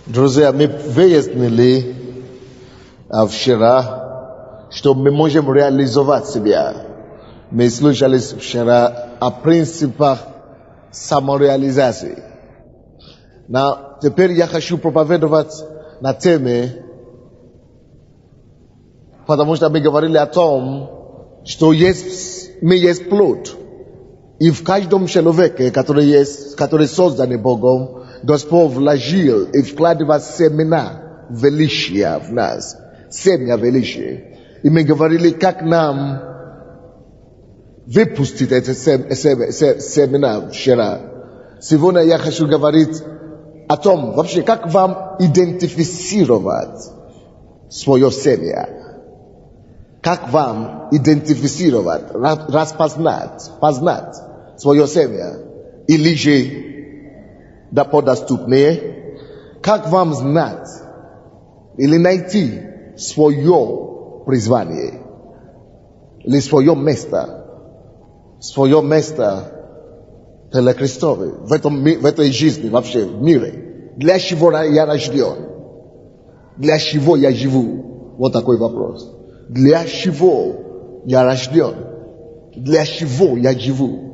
Друзья, мы выяснили вчера, что мы можем реализовать себя. Мы слышали вчера о принципах самореализации. Но теперь я хочу проповедовать на теме, потому что мы говорили о том, что мы есть плод. И в каждом человеке, который создан Богом, Господь вложил и вкладывает семена величия в нас. Семя величия. И мы говорили, как нам выпустить эти семена вчера. Сегодня я хочу говорить о том, вообще, как вам идентифицировать свое семя. Как вам идентифицировать, познать свое семя, или же да подоступнее, как вам знать или найти свое призвание, или свое место для Христовой в этой жизни, вообще в мире. Для чего я рожден? Для чего я живу? Вот такой вопрос. Для чего я рожден? Для чего я живу?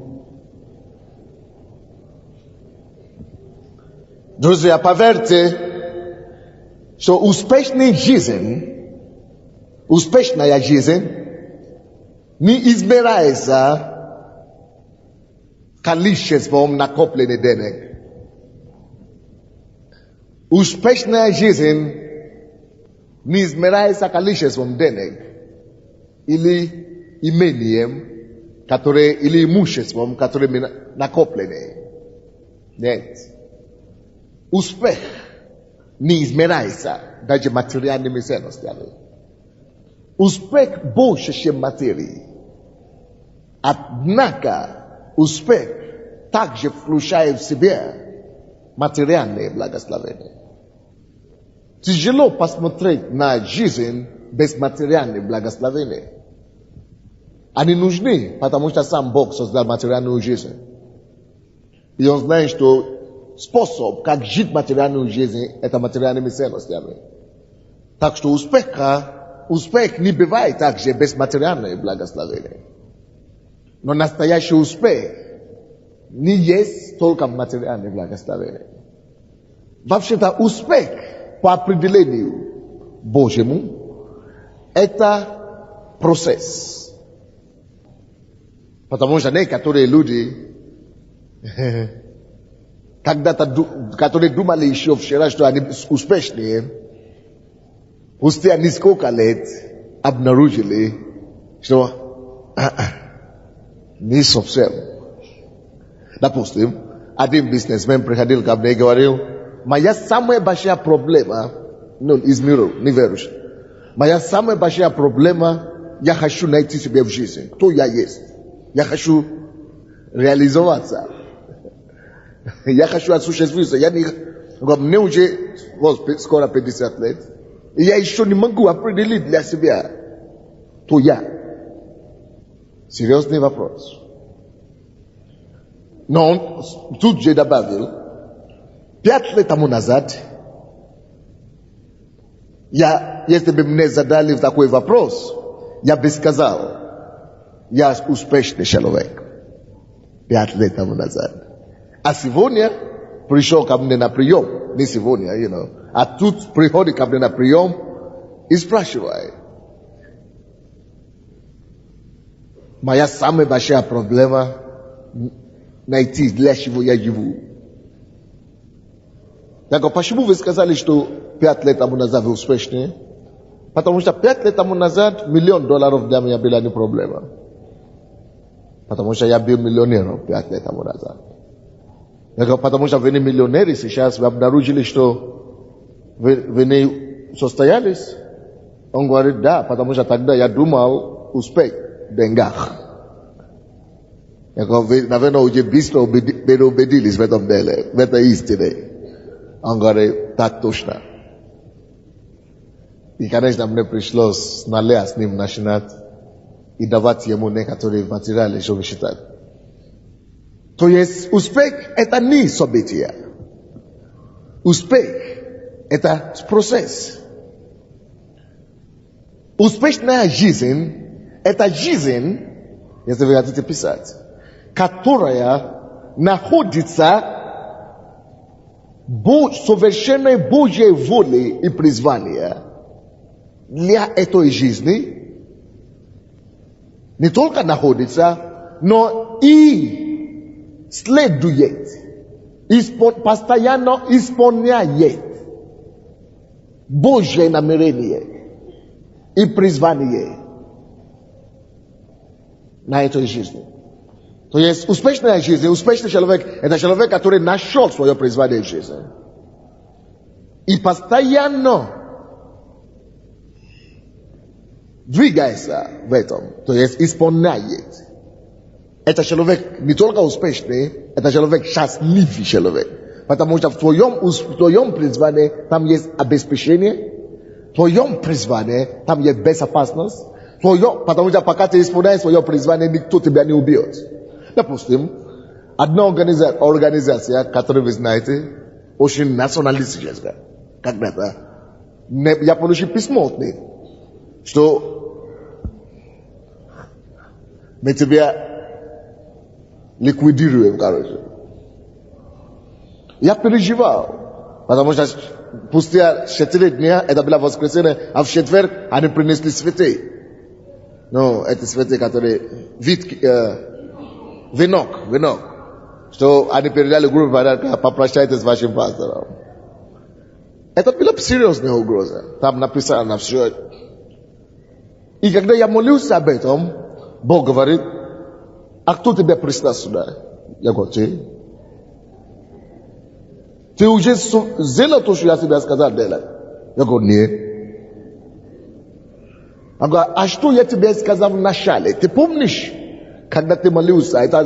Друзья, поверьте, что успешная жизнь не измеряется количеством накопленных денег. Успешная жизнь не измеряется количеством денег или имением, или имуществом, которое накоплены. Нет. Успех не измеряется даже материальными ценностями. Успех больше, чем материи. Однако успех также включает в себя материальные благословения. Тяжело посмотреть на жизнь без материальных благословений. Они нужны, потому что сам Бог создал материальную жизнь. И Он знает, что способ, как жить материальную жизнь, это материальными ценностями. Так что успех не бывает также без материальных благословений. Но настоящий успех не есть только материальные благословения. Вообще-то успех по определению Божьему это процесс. Потому что некоторые люди которые думали еще вчера, что они успешные, спустя несколько лет обнаружили, что не совсем. Допустим, один бизнесмен приходил ко мне и говорил, моя самая большая проблема, из мира, неверующий, моя самая большая проблема, я хочу найти себя в жизни, кто я есть. Я хочу реализоваться. Я хочу осуществиться. Мне уже скоро 50 лет. И я еще не могу определить для себя, кто я. Серьезный вопрос. Но он тут же добавил, 5 лет тому назад, если бы мне задали такой вопрос, я бы сказал, я успешный человек. 5 лет тому назад. А сегодня пришел ко мне на прием, не сегодня, а тут приходит ко мне на прием и спрашивает. Моя самая большая проблема найти, для чего я живу. Так, почему вы сказали, что 5 лет тому назад вы успешны? Потому что 5 лет тому назад $1 миллион для меня была не проблема. Потому что я был миллионером 5 лет тому назад. Потому что вы не миллионеры сейчас, вы обнаружили, что вы не состоялись. Он говорит, да, потому что тогда я думал успех в деньгах. Вы, наверное, уже быстро убедились в этом деле, в этой истине. Он говорит, так точно. И, конечно, мне пришлось налея с ним начинать и давать ему некоторые материалы, чтобы считать. То есть успех это не событие. Успех Это процесс. Успешная жизнь – это жизнь, если вы хотите писать, которая находится в совершенной Божьей воле и призвания для этой жизни. Не только находится, но и следует, постоянно исполняет Божье намерение и призвание на этой жизни. То есть успешная жизнь, успешный человек – это человек, который нашел свое призвание в жизни. И постоянно двигается в этом, то есть исполняет. Это человек не только успешный, это человек счастливый человек. Потому что в твоем призвании там есть обеспечение, в твоем призвании там есть безопасность, потому что пока ты исполняешь свое призвание, никто тебя не убьет. Допустим, одна организация, которую вы знаете, очень националистическая, когда-то, я получил письмо от них, что мы тебя ликвидируем, короче. Я переживал, потому что спустя 4 дня, это было воскресенье, а в четверг они принесли цветы. Ну, эти цветы, которые венок, что они передали группу, попрощайтесь с вашим пастором. Это была серьезная угроза. Там написано все. И когда я молился об этом, Бог говорит: а кто тебя прислал сюда? Я говорю: ты. Ты уже сделал то, что я тебе сказал делать? Я говорю: нет. Я говорю: а что я тебе сказал в начале? Ты помнишь, когда ты молился, это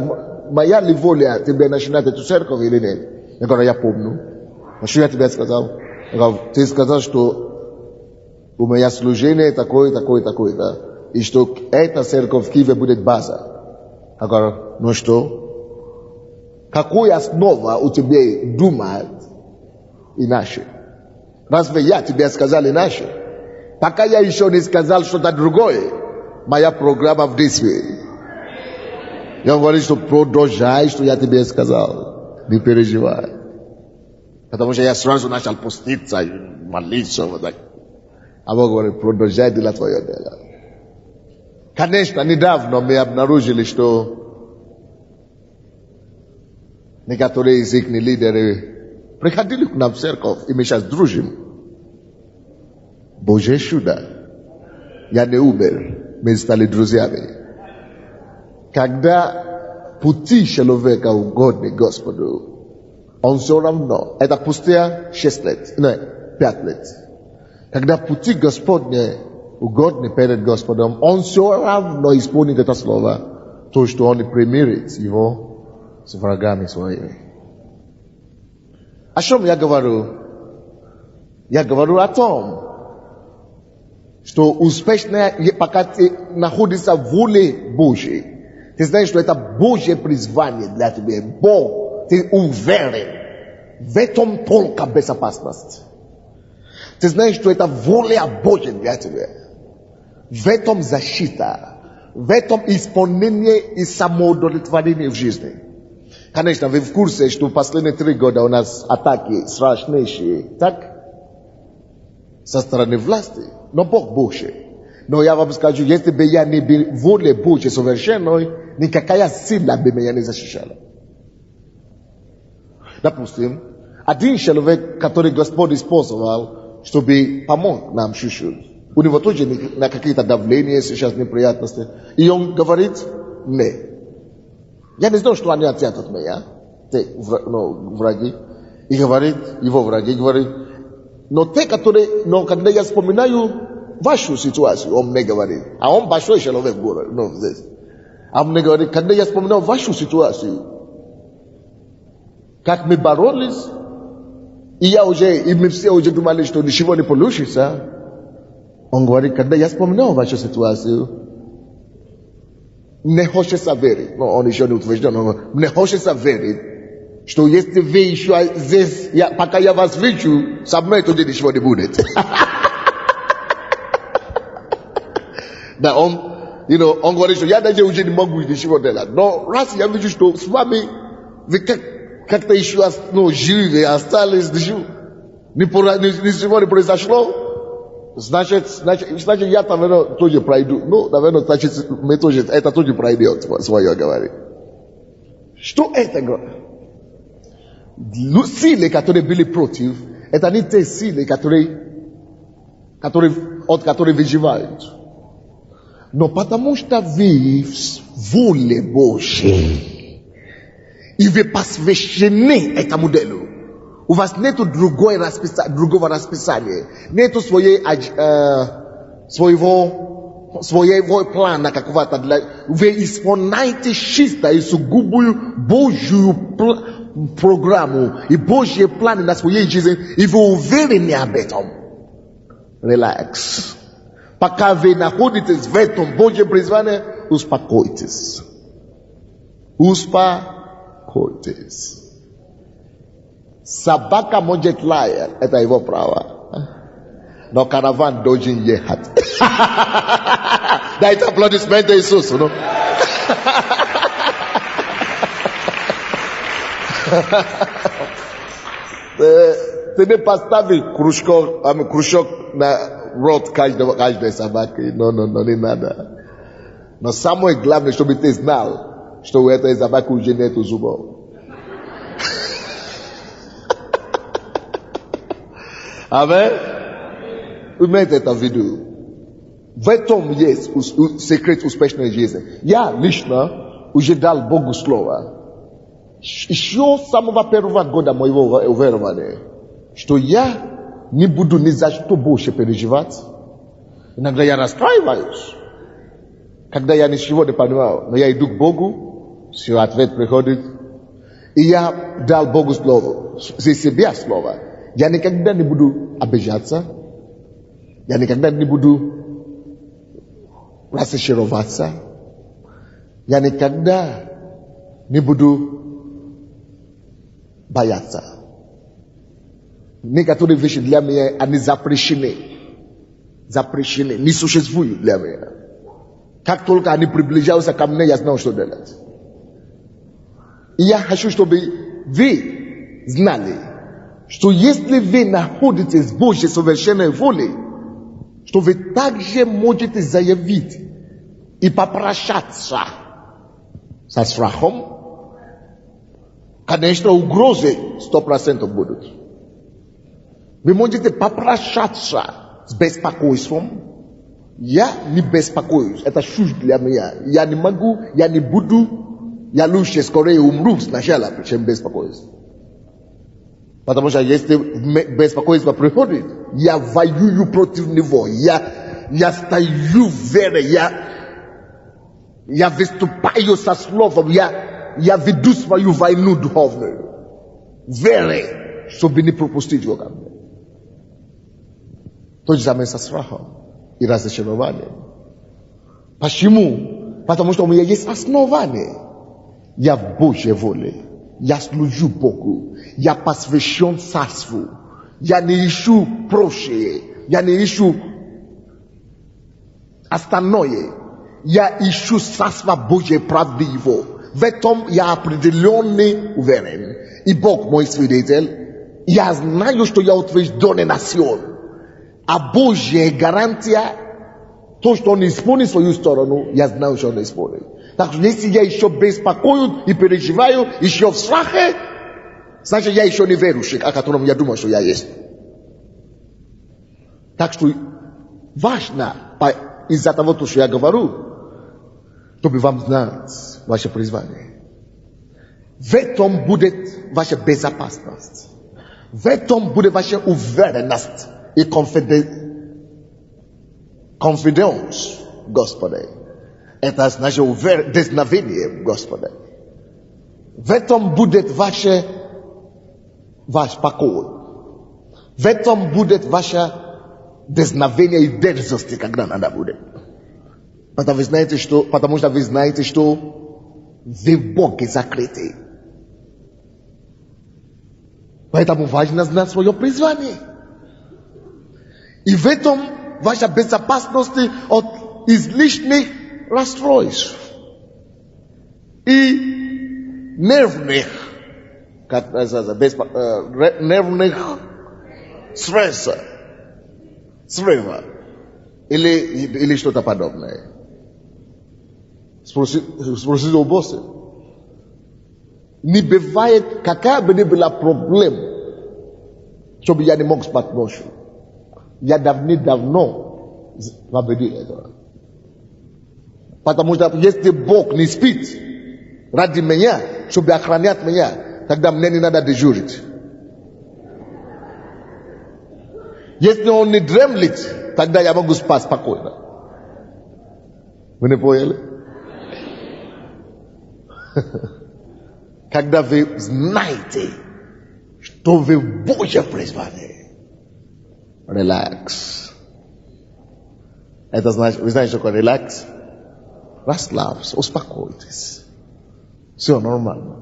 моя ли воля тебе начинать эту церковь или нет? Я говорю: я помню. А что я тебе сказал? Я говорю: ты сказал, что у меня служение такое, да? И что эта церковь в Киеве будет база. Я говорю: ну что? Какую основу у тебя думает иначе? Разве я тебе сказал иначе? Пока я еще не сказал что-то другое, моя программа в действии. Я говорю, что продолжай, что я тебе сказал. Не переживай. Потому что я сразу начал поститься, молиться. Вот так. А Бог говорит: продолжай делать твое дело. Конечно, недавно мы обнаружили, что некоторые из их лидеры приходили к нам в церковь, и мы сейчас дружим. Божье чудо. Я не умер, мы стали друзьями. Когда пути человека угодны Господу, он все равно. Это спустя 6 лет, нет, 5 лет. Когда пути Господни угодны перед Господом, он все равно исполнит это слово, то, что он примирит его с врагами своими. О чем я говорю? Я говорю о том, что успешная, пока ты находишься в воле Божьей, ты знаешь, что это Божье призвание для тебя. Бог, ты уверен, в этом только безопасность. Ты знаешь, что это воля Божья для тебя. В этом защита, в этом исполнение и самоудовлетворение в жизни. Конечно, вы в курсе, что в последние 3 года у нас атаки страшнейшие, так? Со стороны власти. Но Бог Божий. Но я вам скажу, если бы я не был в воле Божьей совершенной, никакая сила бы меня не защищала. Допустим, один человек, который Господь использовал, чтобы помочь нам чуть-чуть. У него тоже на какие-то давления, сейчас неприятности. И он говорит: нет. Я не знаю, что они хотят от меня. Враги. И говорит, его враги говорит: но когда я вспоминаю вашу ситуацию, он мне говорит, а он большой человек, здесь. А он мне говорит: когда я вспоминаю вашу ситуацию, как мы боролись, и мы все уже думали, что ничего не получится. Он говорит: когда я вспоминаю вашу ситуацию, мне хочется верить. Но он еще не утвержден, мне хочется верить, Что если вы еще здесь, пока я вас вижу, со мной туда ничего не будет. Да, он говорит, что я даже уже не могу ничего делать. Но раз я вижу, что с вами вы как-то еще живы, остались, ничего не произошло, значит, я, наверное, тоже пройду. Ну, наверное, значит, мы тоже, это тоже пройдет, свое говорит. Что это говорит? Силы, которые были против, это не те силы, от которых выживают. Но потому что вы в воле Божьей, и вы посвящены этому делу, у вас нету другого расписания, нету своего плана какого-то. Вы исполняете чисто и сугубую Божью программу и Божьи планы на своей жизни, и вы уверены об этом. Relax. Пока вы находитесь в этом Божьем призвании, успокойтесь. Успокойтесь. Собака может лаять, это его право. Но караван должен ехать. Дайте аплодисменты Иисусу, ну. Ты не поставишь кружок на рот каждой собаки. Но, не надо. Но самое главное, чтобы ты знал, что у этой собаки уже нету зубов. Аминь. Имейте это в виду. В этом есть секрет успешной жизни. Я лично уже дал Богу слово. Еще с самого первого года моего уверования, что я не буду ни за что больше переживать. Иногда я расстраиваюсь, когда я ничего не понимаю. Но я иду к Богу, все ответ приходит. И я дал Богу слово, за себя слово. Я никогда не буду обижаться. Я никогда не буду разочароваться. Я никогда не буду бояться. Некоторые вещи для меня, они запрещены. Не существуют для меня. Как только они приближаются ко мне, я знаю, что делать. И я хочу, чтобы вы знали, что если вы находитесь в Божьей совершенной воле, что вы также можете заявить и попрощаться со страхом. Конечно, угрозы 100% будут. Вы можете попрощаться с беспокойством. Я не беспокоюсь, это чушь для меня. Я не могу, я не буду, я лучше скорее умру сначала, чем беспокоюсь. Потому что если беспокойство приходит, я воюю против него, я стою в вере, я выступаю со словом, я веду свою войну духовную. Вере, чтобы не пропустить его ко мне. То же самое со страхом и разочарованием. Почему? Потому что у меня есть основание. Я в Божьей воле. Я служу Богу. Я посвящен царству. Я не ищу прочее. Я не ищу остальное. Я ищу царство Божьей правды его. В этом я определенный уверен. И Бог мой свидетель. Я знаю, что я утвержденный национ. А Божья гарантия, то, что он исполнит свою сторону, я знаю, что он исполнит. Так что если я еще беспокоюсь и переживаю, еще в страхе, значит, я еще не верующий, о котором я думаю, что я есть. Так что важно, из-за того, что я говорю, чтобы вам знать ваше призвание. В этом будет ваша безопасность. В этом будет ваша уверенность и confidence в Господе. Это значит дерзновение в Господе. В этом будет ваш покой. В этом будет ваше дерзновение и дерзость, когда надо будет. Потому что вы знаете, что вы в Боге закрыты. Поэтому важно знать свое призвание. И в этом ваша безопасность от излишних расстройств и нервных, как называется, нервных стресса, срыва или что-то подобное. Спросите у босса. Не бывает, какая бы ни была проблема, чтобы я не мог спать ночью. Я давно победил этого. Потому что если Бог не спит ради меня, чтобы охранять меня, тогда мне не надо дежурить. Если Он не дремлет, тогда я могу спать спокойно. Вы не поняли? Когда вы знаете, что вы в Божьем призвании, релакс. Это значит, вы знаете, что такое релакс? Расслабьтесь, успокойтесь. Все нормально.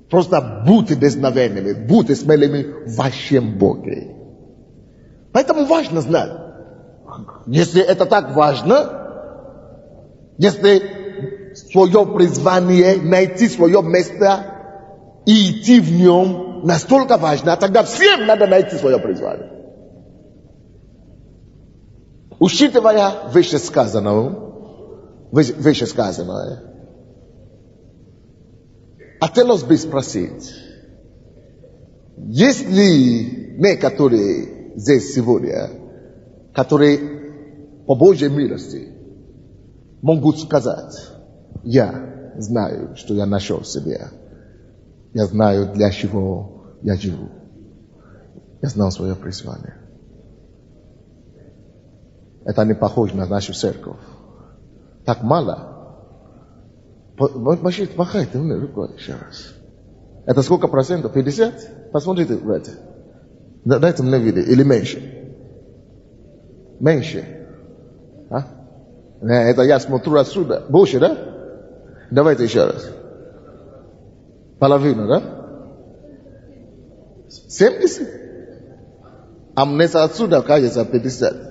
Просто будьте дерзновенными, будьте смелыми в вашем Боге. Поэтому важно знать. Если это так важно, если свое призвание, найти свое место и идти в нем настолько важно, тогда всем надо найти свое призвание. Учитывая вышесказанное, хотелось бы спросить, есть ли некоторые здесь сегодня, которые по Божьей милости могут сказать: я знаю, что я нашел себе. Я знаю, для чего я живу. Я знал свое призвание. Это не похоже на нашу церковь. Так мало. Махайте мне рукой еще раз. Это сколько процентов? 50? Посмотрите в это. Дайте мне видео. Или меньше? Меньше? А? Это я смотрю отсюда. Больше, да? Давайте еще раз. Половину, да? 70? А мне отсюда кажется 50.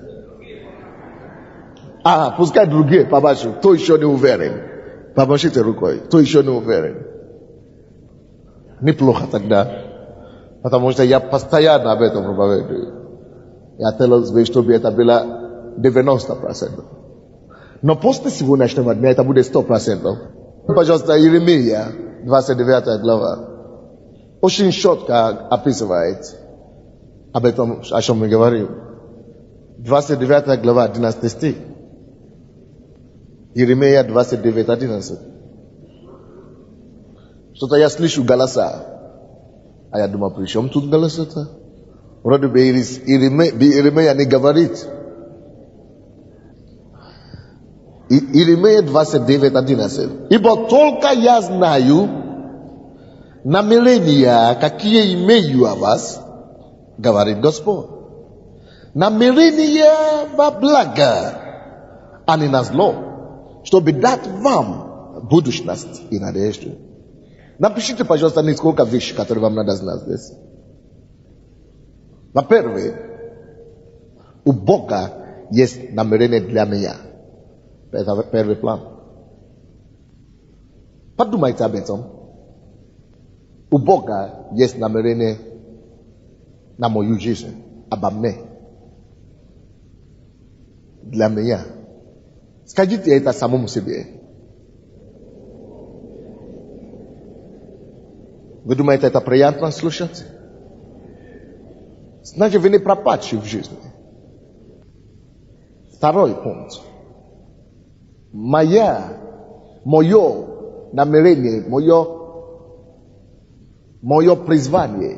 Пускай другие побачат, кто еще не уверен. Помашите рукой, кто еще не уверен. Неплохо тогда. Потому что я постоянно об этом проповедую. Я хотел бы, чтобы это было 90%. Но после сегодняшнего дня это будет 100%. Пожалуйста, Иеремия, 29 глава. Очень четко описывает об этом, о чем мы говорим. 29 глава, 11 стих. Иеремия 29, 11. Что-то я слышу голоса. А я думаю, при чем тут голоса-то? Вроде бы Иеремия не говорит. Иеремия 29, 11. Ибо только я знаю намерения, какие имею о вас, говорит Господь. Намерения во благо, а не на зло, чтобы дать вам будущность и надежду. Напишите, пожалуйста, несколько вещей, которые вам надо знать здесь. Во-первых, у Бога есть намерение для меня. Это первый план. Подумайте об этом. У Бога есть намерение на мою жизнь, обо мне. Для меня. Скажите это самому себе. Вы думаете, это приятно слушать? Значит, вы не пропадшие в жизни. Второй пункт. Мое намерение, мое призвание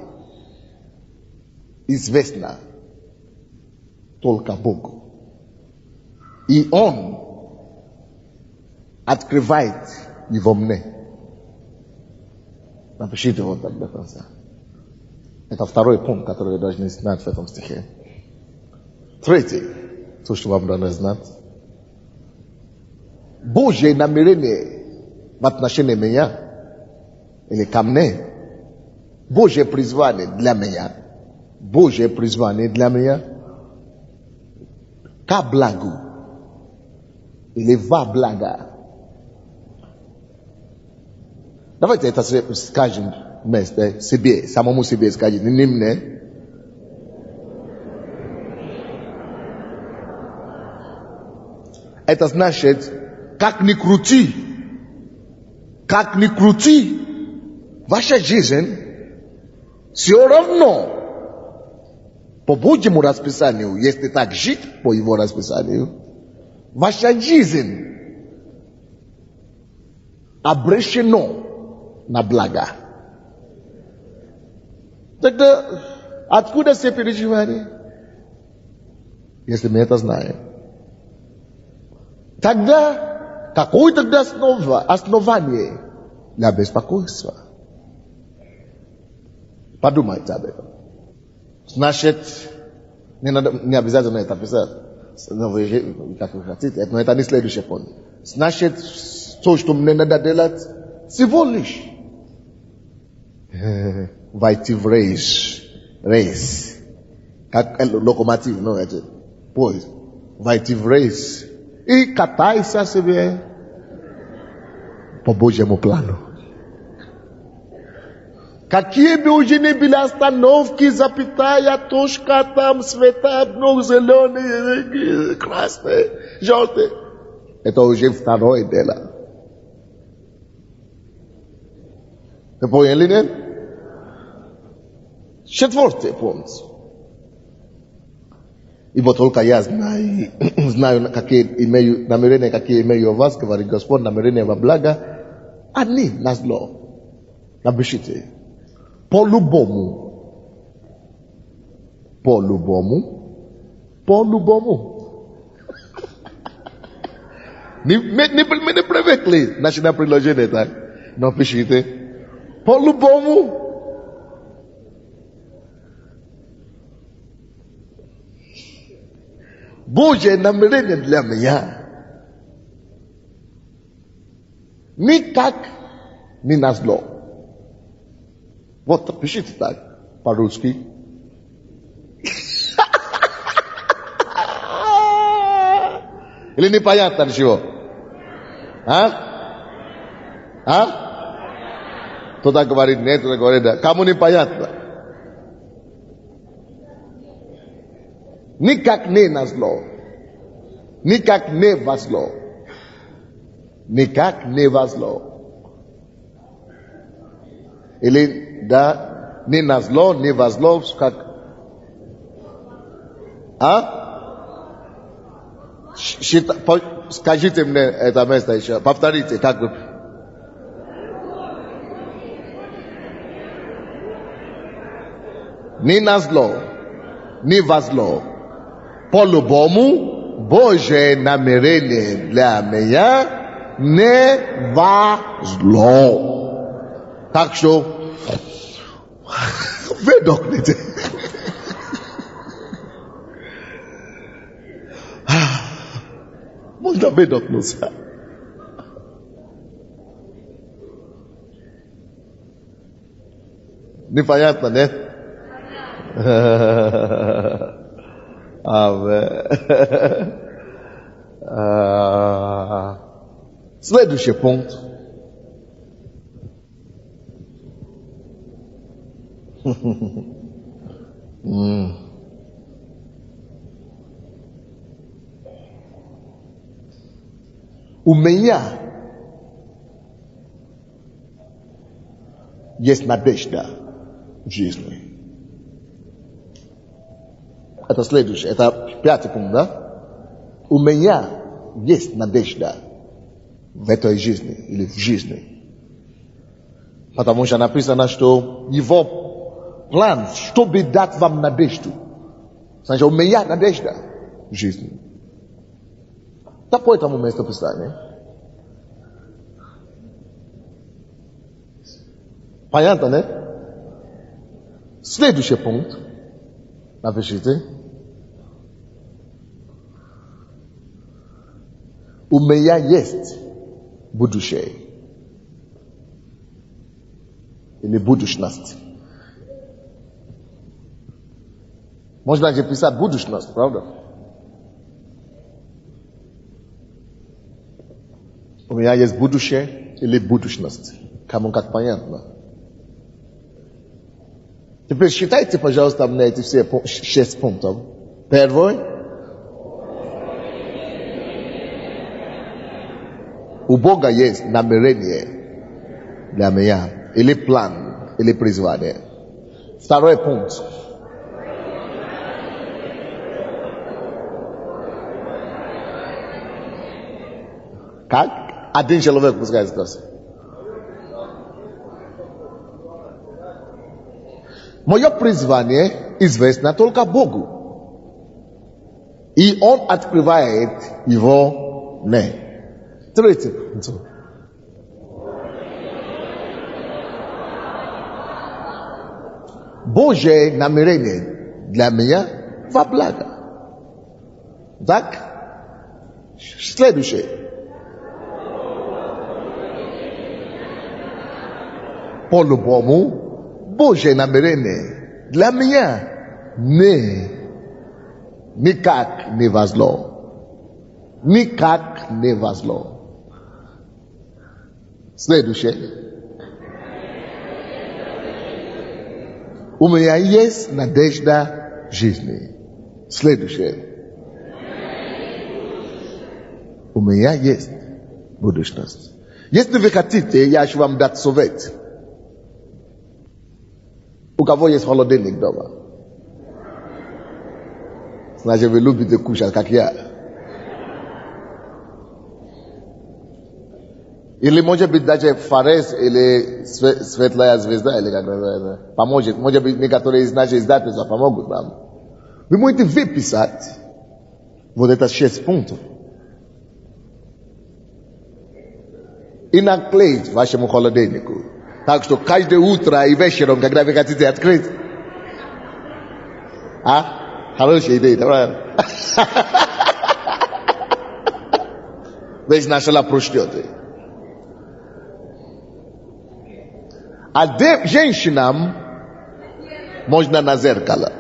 известно только Богу. И Он открывает его мне. Напишите вот так до конца. Это второй пункт, который вы должны знать в этом стихе. Третий, то, что вам надо знать. Божье намерение в отношении меня или ко мне Boże przyzwanie dla mnie. Boże przyzwanie dla mnie. Ka blagu. Ile wa blaga. Давайте это скажем вместе себе, самому себе скажем, не мне. Это значит, как ни крути, ваша жизнь все равно по Божьему расписанию, если так жить по его расписанию, ваша жизнь обречена на благо. Тогда откуда все переживания? Если мы это знаем. Тогда какое тогда основание для беспокойства? Подумайте об этом. Значит, не обязательно это писать, как вы хотите, но это не следующий пункт. Значит, то, что мне надо делать, всего лишь войти в рейс, как локомотив, ну, это поезд, войти в рейс и катайся себе по Божьему плану. Какие бы уже ни были остановки, запятая, точка там, цвета, ну, зеленые, красные, желтые, это уже второе дело. Вы поняли, нет? Четвертый пункт. Ибо только я знаю, какие имею намерения, какие имею у вас, говорит Господь, намерения во благо, а не на зло. Напишите. По-любому. Не привыкли начинать предложение так. Но пишите. По-любому. Божье намерение для меня никак не на зло. Вот пишите так по-русски. Или непонятно ничего? Кто-то говорит нет, кто-то говорит да. Кому непонятно? Никак не на зло. Никак не во зло. Никак не во зло. Или да, не на зло, не во зло, как... Скажите мне это место еще. Повторите, как бы... Не на зло, не во зло. По-любому, Божье намерение для меня не во зло. Так что выдохните. Можно выдохнуться. Непонятно, нет? Следующий пункт. У меня есть надежда в жизни. Это следующее, это пятый пункт, да? У меня есть надежда в этой жизни или в жизни. Потому что написано, что его план, чтобы дать вам надежду. Значит, у меня надежда в жизни. Так по этому месту писания. Понятно, не? Следующий пункт. Напишите. У меня есть будущее. Или будущность. Można napisać budущность, prawda? У меня есть будущее или будущность. Кому как понятно. Теперь считайте, пожалуйста, мне эти все 6 пунктов. Первый. У Бога есть намерение для меня. Или план, или призвание. Второй пункт. Как? Один человек пускай скажет. Мое призвание известно только Богу. И Он открывает его мне. Третий. Божье намерение для меня во благо. Так? Следующее. По-любому, Божье намерение для меня никак не во зло. Никак не во зло. Следующее. У меня есть надежда жизни. Следующее. У меня есть будущность. Если вы хотите, я хочу вам дать совет. У кого есть холодильник дома? Значит, вы любите кушать, как я. Или, может быть, даже Фарес или Светлая Звезда, или как называется, поможет. Может быть, некоторые из наших издательств помогут нам. Вы можете выписать вот это 6 пунктов и наклеить вашему холодильнику. Так что каждое утро и вечером, когда вы хотите открыть. Хорошая идея, правильно? Вы сначала прочтете. А женщинам можно на зеркало.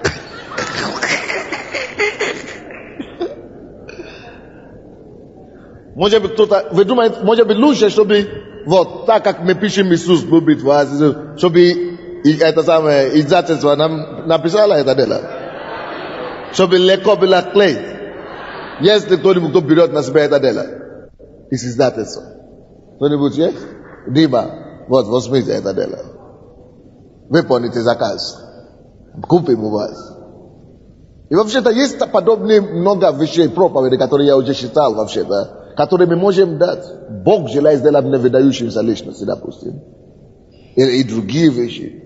Может быть, кто-то, вы думаете, может быть, лучше, чтобы вот так, как мы пишем Иисус любит вас, чтобы это самое издательство нам написало это дело. Чтобы легко было клеить. Если кто-нибудь, кто берет на себя это дело. Из издательства. Кто-нибудь есть? Дима. Вот, возьмите это дело. Выполните заказ. Купим у вас. И вообще-то есть подобные много вещей проповеди, которые я уже читал вообще-то, которые мы можем дать. Бог желает сделать мне выдающимся личности, допустим. И другие вещи.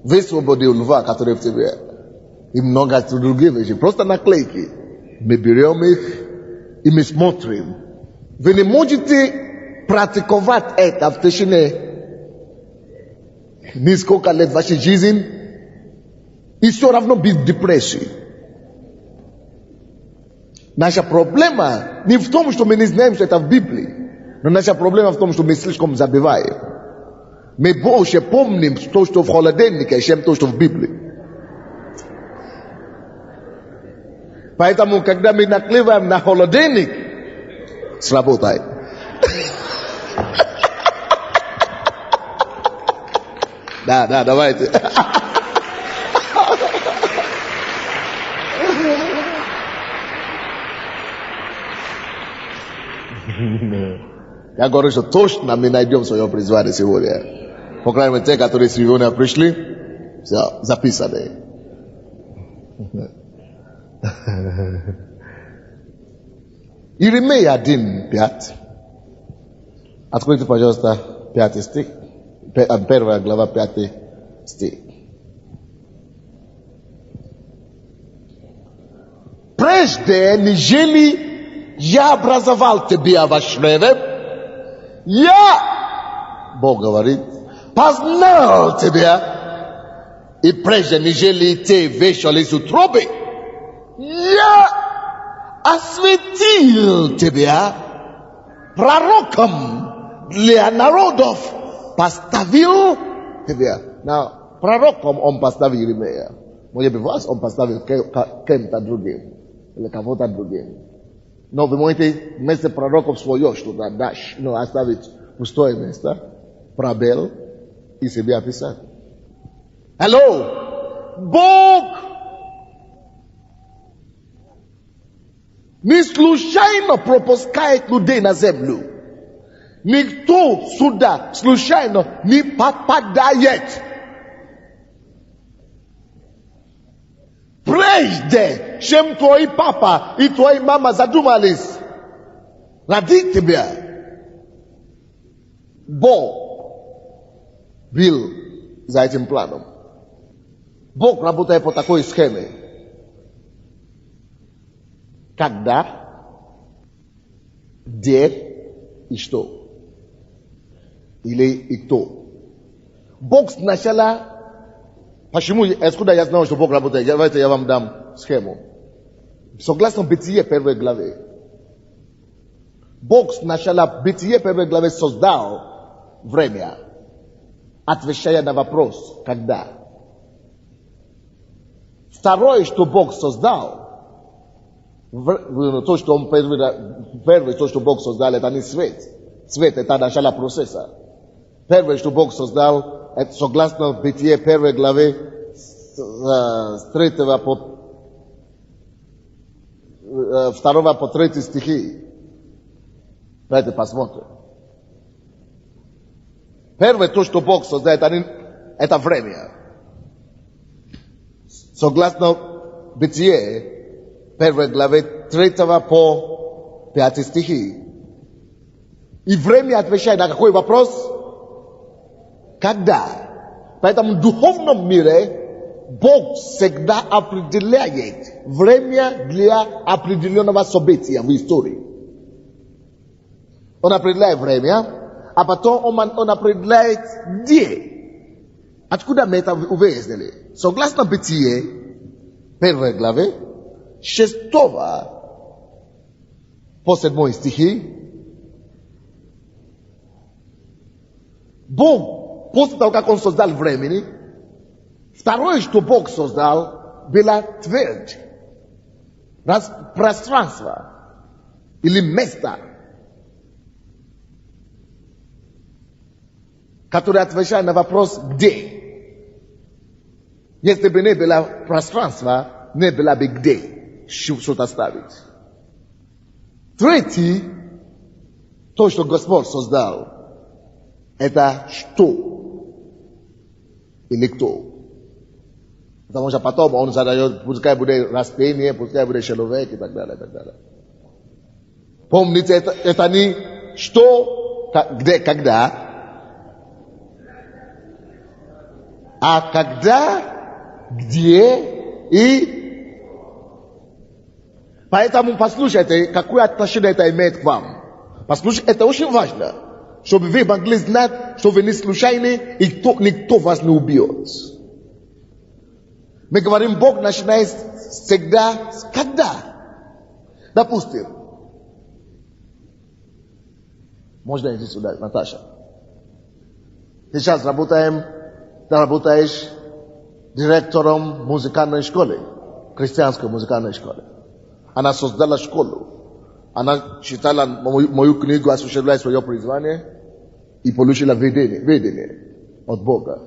Высвободил льва, который в тебе. И много других вещей. Просто наклейки. Мы берем их и мы смотрим. Вы не можете практиковать это в течение несколько лет вашей жизни и все равно быть в депрессии. Наша проблема не в том, что мы не знаем, что это в Библии, но наша проблема в том, что мы слишком забиваем. Мы больше помним то, что в холодильнике, чем то, что в Библии. Поэтому, когда мы наклеиваем на холодильник, сработает. Да, давайте. Я говорю, что точно мы найдем свое призвание сегодня. По крайней мере, те, которые сегодня пришли, все записаны. Иеремия 1:5. Откройте, пожалуйста, 5 стих. 1 глава, 5 стих. Прежде, нежели я образовал тебя во чреве, я, Бог говорит, познал тебя, и прежде, нежели ты вышел из утробы, я осветил тебя пророком для народов, поставил тебя. Пророком он поставил Иеремия. Może by was on postawił kęta drugiemu. Ale kawota drugiemu. No, wy możecie miejsce proroków swoje, to dać, no, оставить пустое место, пробел и себе описать. Алло! Бог не случайно пропускает людей на землю. Никто сюда случайно не попадает. Прежде, чем твой папа и твоя мама задумались родить тебя, Бог был за этим планом. Бог работает по такой схеме. Когда, где и что. Или и кто. Бог сначала... Почему, откуда я знал, что Бог работает? Давайте я вам дам схему. Согласно Бытие первой главе. Бог сначала в Бытие первой главе создал время, отвечая на вопрос «когда?». Второе, что Бог создал, то, что он первое, то, что Бог создал, это не свет. Свет – это начало процесса. Первое, что Бог создал, это согласно Бытие первой главе с 3 по 2 по 3 стихи. Давайте посмотрим. Первое, то, что Бог создает, это время. Согласно Бытие первой главе 3 по 5 стихи. И время отвечает на какой вопрос? Когда? Поэтому в духовном мире Бог всегда определяет время для определенного события в истории. Он определяет время, а потом он определяет где. Откуда мы это увидели? Согласно Бытие, первой главе, 6 по 7 стихи, Бог, после того, как он создал времени, второе, что Бог создал, была твердь, пространство или место, которое отвечает на вопрос «где?». Если бы не было пространства, не было бы где что-то ставить. Третье, то, что Господь создал, это что или кто. Потому что потом он задает, пускай будет растение, пускай будет человек и так далее, и так далее. Помните, это не что, где, когда, а когда, где и... Поэтому послушайте, какое отношение это имеет к вам. Послушайте, это очень важно, чтобы вы могли знать, что вы не случайны и никто вас не убьет. Мы говорим, Бог начинает всегда с когда. Допустим, можно идти сюда, Наташа. Сейчас ты работаешь директором музыкальной школы, христианской музыкальной школы. Она создала школу. Она читала мою книгу, осуществляя свое призвание и получила видение от Бога,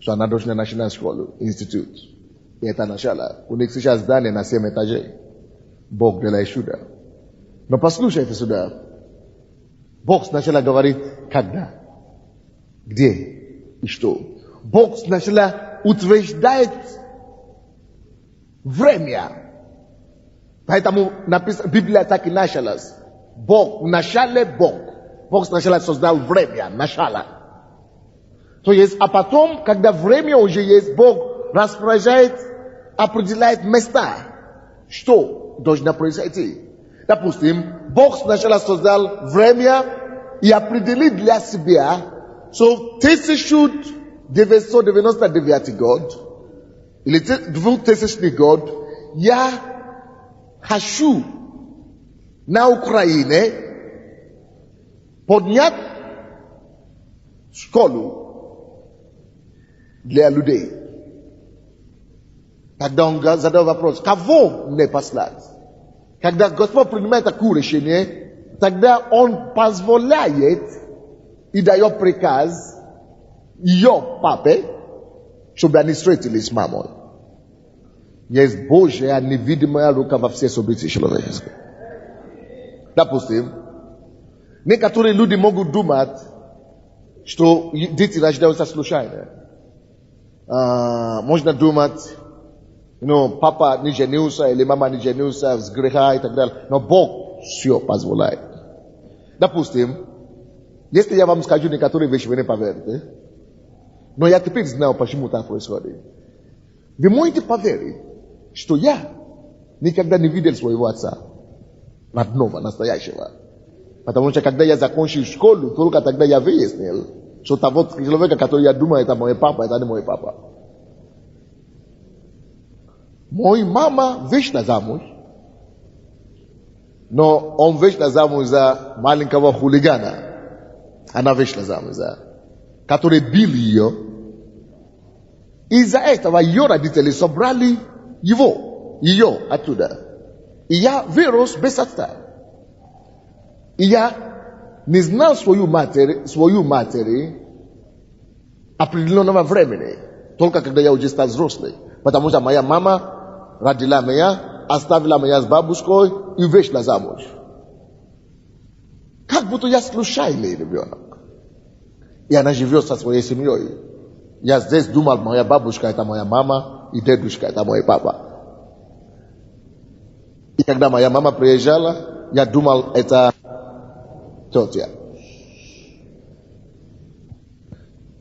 что она должна начинать школу, институт. И это начало. У них сейчас здание на 7 этажей. Бог делает чудо. Но послушайте сюда. Бог сначала говорит, когда, где и что. Бог сначала утверждает время. Поэтому написано, Библия так и началась. Бог, в начале Бог. Бог сначала создал время, начало. То есть, а потом, когда время уже есть, Бог распоряжает, определяет места, что должно произойти. Допустим, Бог сначала создал время и определил для себя, что 1999 год, или 2000 год, я хочу на Украине поднять школу для людей. Когда он задал вопрос, кого мне послать? Когда Господь принимает такое решение, тогда Он позволяет и дает приказ ее папе, чтобы они встретились с мамой. Есть Божья невидимая рука во все события человеческие. Допустим, некоторые люди могут думать, что дети рождаются случайно. Можно думать, папа не женился или мама не женился с греха и так далее. Но Бог все позволяет. Допустим, если я вам скажу некоторые вещи, вы не поверите. Но я теперь знаю, почему так происходит. Вы можете поверить, что я никогда не видел своего отца. Родного, настоящего. Потому что когда я закончил школу, только тогда я выяснил, что того человека, который я думаю, это мой папа, это не мой папа. Моя мама вышла замуж, но он вышла замуж за маленького хулигана. Она вышла замуж за, который бил ее. Из-за этого ее родители собрали ее оттуда. И я вырос без отца. И я не знал свою матери определенного времени. Только когда я уже стал взрослый. Потому что моя мама родила меня, оставила меня с бабушкой и вышла замуж. Как будто я случайный ребенок. И она живет со своей семьей. Я здесь думал, моя бабушка это моя мама, и дедушка это мой папа. И когда моя мама приезжала, я думал, это тетя.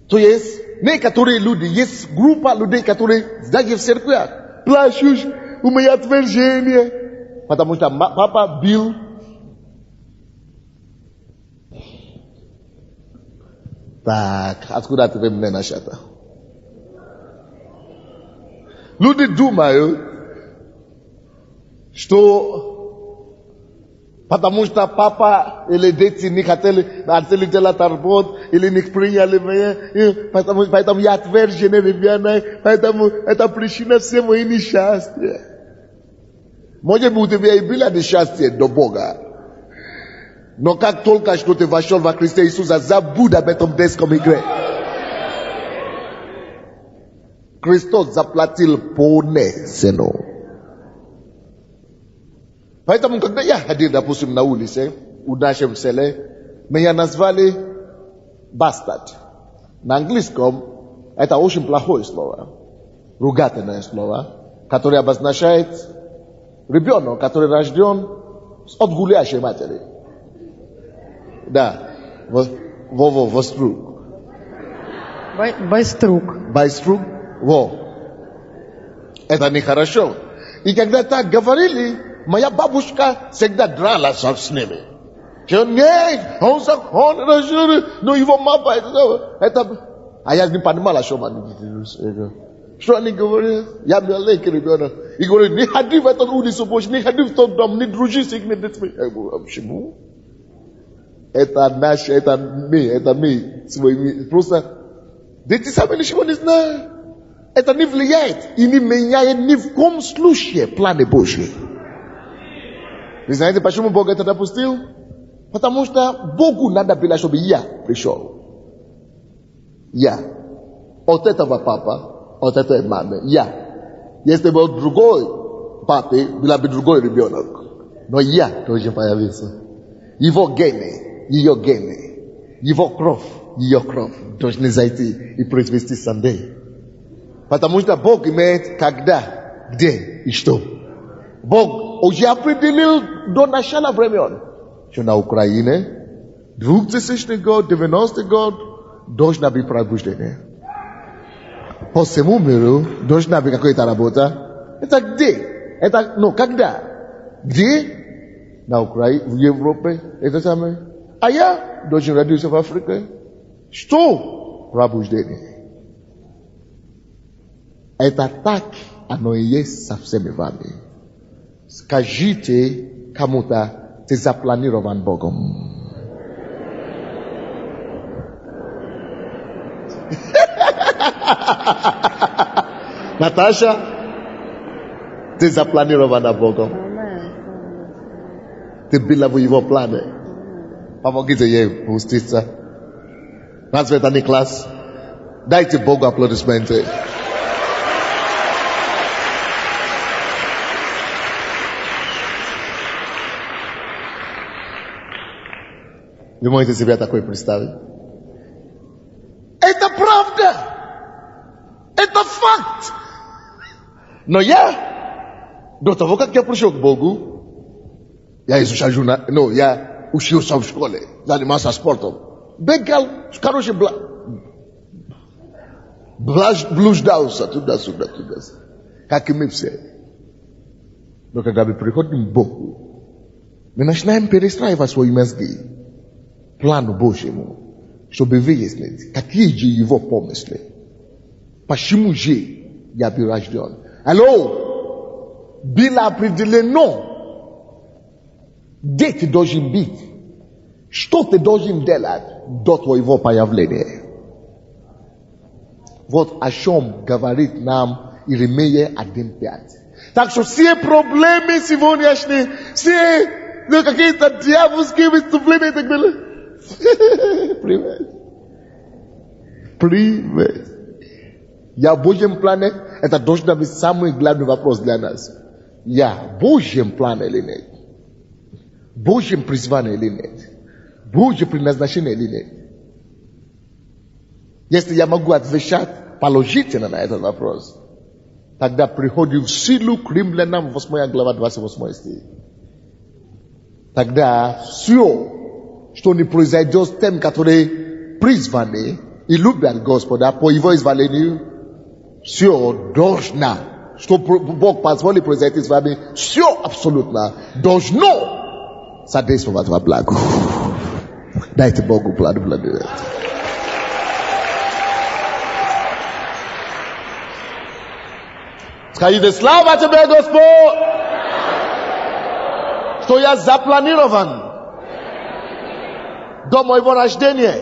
То есть, некоторые люди, есть группа людей, которые даже в церквях плачут, у меня отвержение, потому что папа бил. Так, откуда ты мне нашата? Люди думают, что потому что папа или дети не хотели делать работу, или не приняли меня, поэтому я отверженный ребенок, поэтому это причина всего моих несчастья. Может быть, у тебя и было несчастье до Бога. Но как только что ты вошел во Христа Иисуса, забудь об этом детском игре. Христос заплатил полную цену. Поэтому, когда я ходил, допустим, на улице, в нашем селе, меня назвали бастард. На английском это очень плохое слово, ругательное слово, которое обозначает ребенок, который рожден от гулящей матери. Да, вострук. Байструк. Это нехорошо. И когда так говорили, моя бабушка всегда дралась с ними. Нет, он закон, но его мама, это... А я не понимала, что они говорят. Я маленький ребенок. И говорят, не ходи в эту улицу больше, не ходи в тот дом, не дружи с этими детьми. Я говорю, почему? Это наше, это мы. Просто дети сами ничего не знают. Это не влияет и не меняет ни в коем случае планы Божьи. Вы знаете, почему Бог это допустил? Потому что Богу надо было, чтобы я пришел. Я. От этого папа, от этой мамы. Я. Если был другой папа, был бы другой ребенок. Но я тоже появился. Его гены, ее гены. Его кровь, ее кровь. Должны зайти и произвести сандей. Потому что Бог имеет когда, где и что. Бог уже определил до начала времен, что на Украине 2000 год, 90 год должна быть пробуждение. По всему миру должна быть какая-то работа. Это где? Это, когда? Где? На Украине, в Европе, это самое. А я должен родиться в Африке. Что? Пробуждение. Это так, оно и есть со всеми вами. Скажите кому-то, ты запланирован Богом. Наташа, Ty zaplanirowana Bogom. Ty była jego plany. Pomogите jej puścić. Nazwę ten klas. Dajcie Bogu aplodismenty. Вы можете себе такое представить? Это правда. Это факт. Но я, до того, как я пришел к Богу, я изучал журнал, я учился в школе, занимался спортом, бегал, короче, блуждался туда-сюда, как и мы все. Но когда мы приходим к Богу, мы начинаем перестраивать свои мозги плану Божьему, чтобы выяснить, какие же его помыслы. Почему же я был рожден? Алло, было определено, где ты должен быть, что ты должен делать до твоего появления. Вот о чем говорит нам Иеремия 1:5. Так что все проблемы сегодняшние, все какие-то дьявольские выступления и так далее. Привет. Я в Божьем плане, это должен быть самый главный вопрос для нас. Я в Божьем плане или нет? В Божьем призвании или нет? Божье предназначение или нет? Если я могу отвечать положительно на этот вопрос, тогда приходит в силу к Римлянам 8 глава 28 стих. Тогда все, что не произойдет с тем, которые призваны и любят Господа по его изволению, все должно, что Бог позволит произойти с вами, все абсолютно должно содействовать во благо. Дайте Богу благодарность. Скажите, слава тебе, Господь, что я запланирован до моего рождения.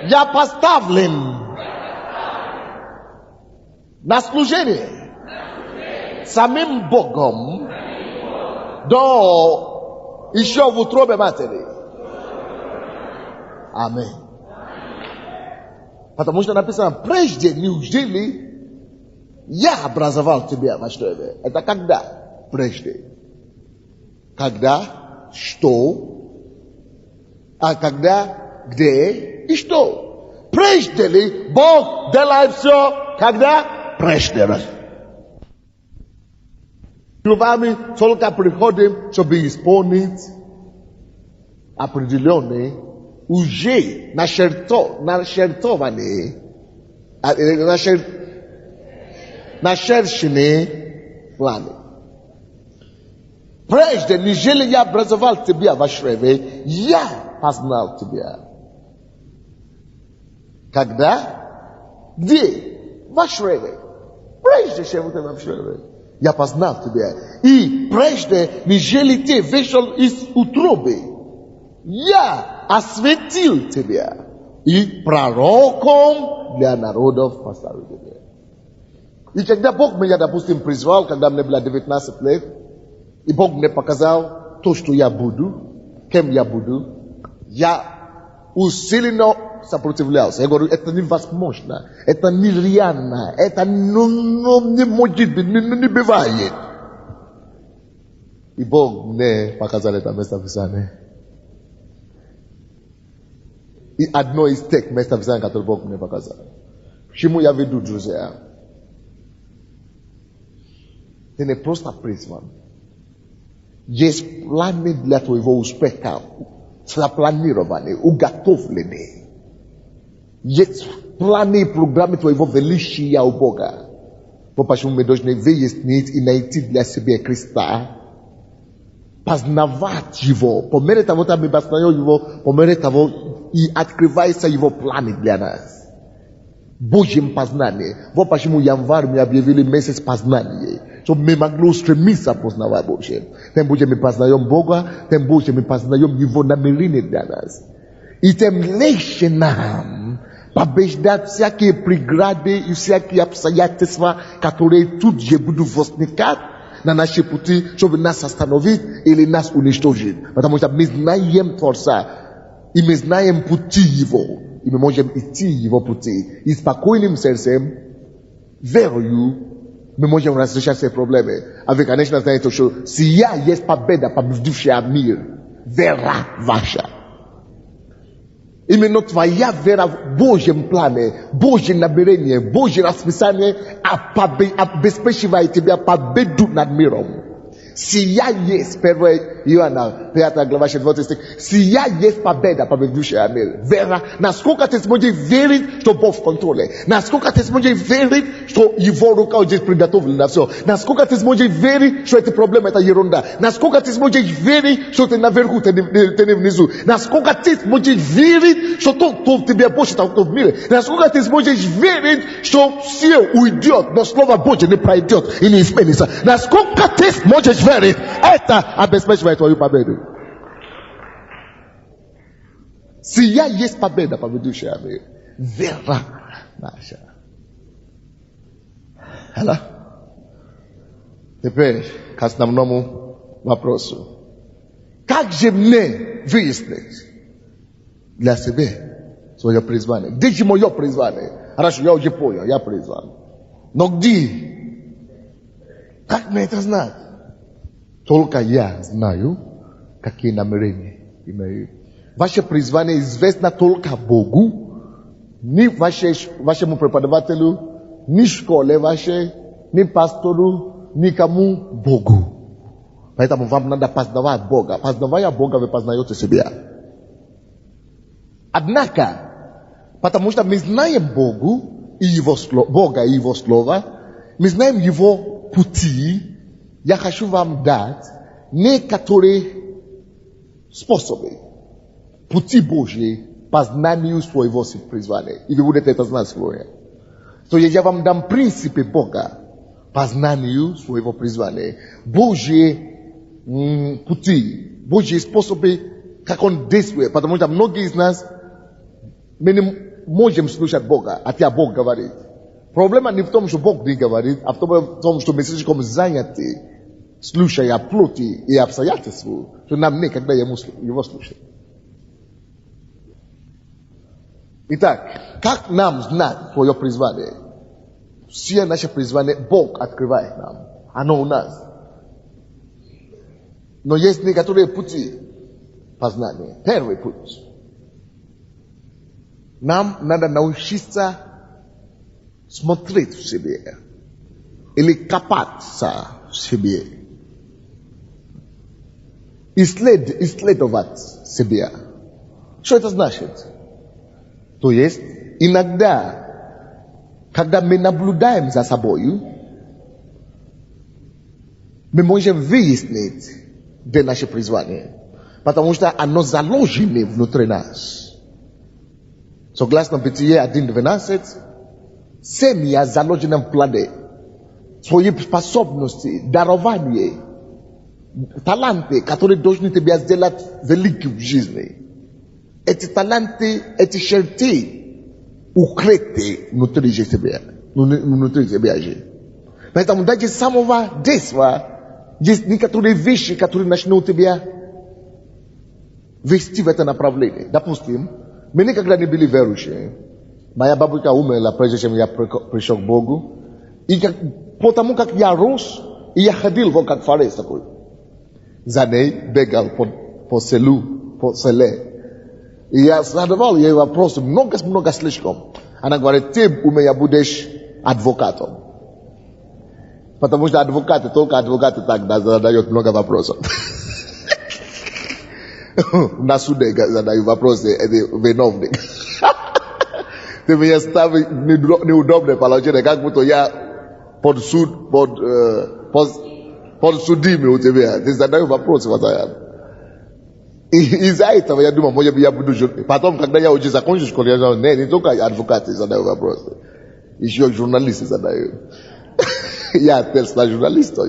Я поставлен на служение самим Богом до еще в утробе матери. Аминь. Потому что написано, прежде неужели я образовал тебя во чреве? Это когда? Прежде. Когда? Что? А когда, где и что? Прежде ли Бог делает все, когда? Прежде раз. Вами только приходим, чтобы исполнить определенные, уже начертованные, начерченные планы. Прежде, нежели я образовал тебя во чреве, я познал тебя. Когда? Где? Во чреве. Прежде, чем ты в чреве, я познал тебя. И прежде, нежели ты вышел из утробы, я осветил тебя. И пророком для народов поставил тебя. И когда Бог меня, допустим, призвал, когда мне было 19 лет, и Бог мне показал то, что я буду, кем я буду, я усиленно сопротивлялся. Я говорю, это невозможно, это нереально, это не может быть, не бывает. И Бог мне показал это место Писания. И одно из тех мест Писания, которые Бог мне показал. Почему я веду, друзья? Ты не просто призван. Есть планы для твоего успеха, запланированные, уготовленные. Есть планы и программы твоего величия у Бога. Вот почему мы должны выяснить и найти для себя Христа, познавать Его. По мере того, что мы познаем Его, по мере того, и открываются Его планы для нас. Божьим познанием. Вот почему январь мы объявили месяц познания. Чтобы мы могли стремиться познавать Божьим. Тем более мы познаем Бога, тем более мы познаем Его намерение для нас. И тем легче нам Побеждать всякие преграды и всякие обстоятельства, которые тут же будут возникать на нашей пути, чтобы нас остановить или нас уничтожить. Потому что мы знаем Творца, и мы знаем пути Его, и мы можем идти Его пути. И спокойным сердцем, верою, мы можем разрешать все проблемы. Avec un échange знает, что сия есть победа, победившая мир. Вера ваша. Именно твоя вера в Божьем плане, Божье намерение, Божье расписание обеспечивает тебя победу над миром. Сия есть, 1 Иоанна, 5 глава, 4 стих, сия есть победа, победившая мир. Вера, насколько ты сможешь верить, что Бог в контроле. Насколько ты сможешь верить, что Его рука здесь приготовлена на все. Насколько ты сможешь верить, что эти проблемы это ерунда. Насколько ты сможешь верить, что ты наверху, ты не внизу. Насколько ты сможешь верить, что то, кто в тебе больше, того, кто в мире. Насколько ты сможешь верить, что все уйдет, но Слово Божье не пройдет и не изменится. Насколько ты сможешь верить, это обеспечивает твою победу. Сия есть победа, победившая мир. Вера наша. Алло. Теперь к основному вопросу. Как же мне выяснить для себя свое призвание? Где же мое призвание? Хорошо, я уже понял, я призван. Но где? Как мне это знать? Только я знаю, какие намерения имею. Ваше призвание известно только Богу, ни вашему преподавателю, ни школе вашей, ни пастору, никому Богу. Поэтому вам надо познавать Бога. Познавая Бога, вы познаете себя. Однако, потому что мы знаем Богу и Бога и Его Слово, мы знаем Его пути, я хочу вам дать некоторые способы, пути Божьи по знанию своего призвания. И вы будете это знать сегодня. То я вам дам принципы Бога по знанию своего призвания. Божьи пути, Божьи способы, как Он действует. Потому что многие из нас, мы не можем слушать Бога, хотя Бог говорит. Проблема не в том, что Бог не говорит, а в том, что мы слишком заняты, слушая плоти и обстоятельства, что нам некогда его слушать. Итак, как нам знать свое призвание? Все наше призвание Бог открывает нам. Оно у нас. Но есть некоторые пути познания. Первый путь. Нам надо научиться смотреть в себе. Или копаться в себе. Исследовать себя. Что это значит? То есть, иногда, когда мы наблюдаем за собой, мы можем выяснить, где наше призвание. Потому что оно заложено внутри нас. Согласно Бытие 1:12, семья заложена в плоде. Свои способности, дарования, таланты, которые должны тебя сделать великим в жизни. Эти таланты, эти черты укрыты внутри тебя же. Поэтому даже с самого детства есть некоторые вещи, которые начнут тебя вести в это направление. Допустим, мы никогда не были верующие. Моя бабушка умерла, прежде чем я пришел к Богу. И потому как я рос, и я ходил вот как фарис такой. За ней бегал по селе. И я задавал ей вопросы, много слишком. Она говорит, ты у меня будешь адвокатом. Потому что только адвокаты так задают много вопросов. На суде задают вопросы, это виновник. Ты меня ставишь неудобное положение, как будто я под судьями у тебя. Ты задаешь вопросы постоянно. И из-за этого я думал, может быть, я буду журналистом. Потом, когда я уже закончил школу, я сказал, не только адвокаты задают вопросы. Еще журналисты задают. Я теперь стал журналистом,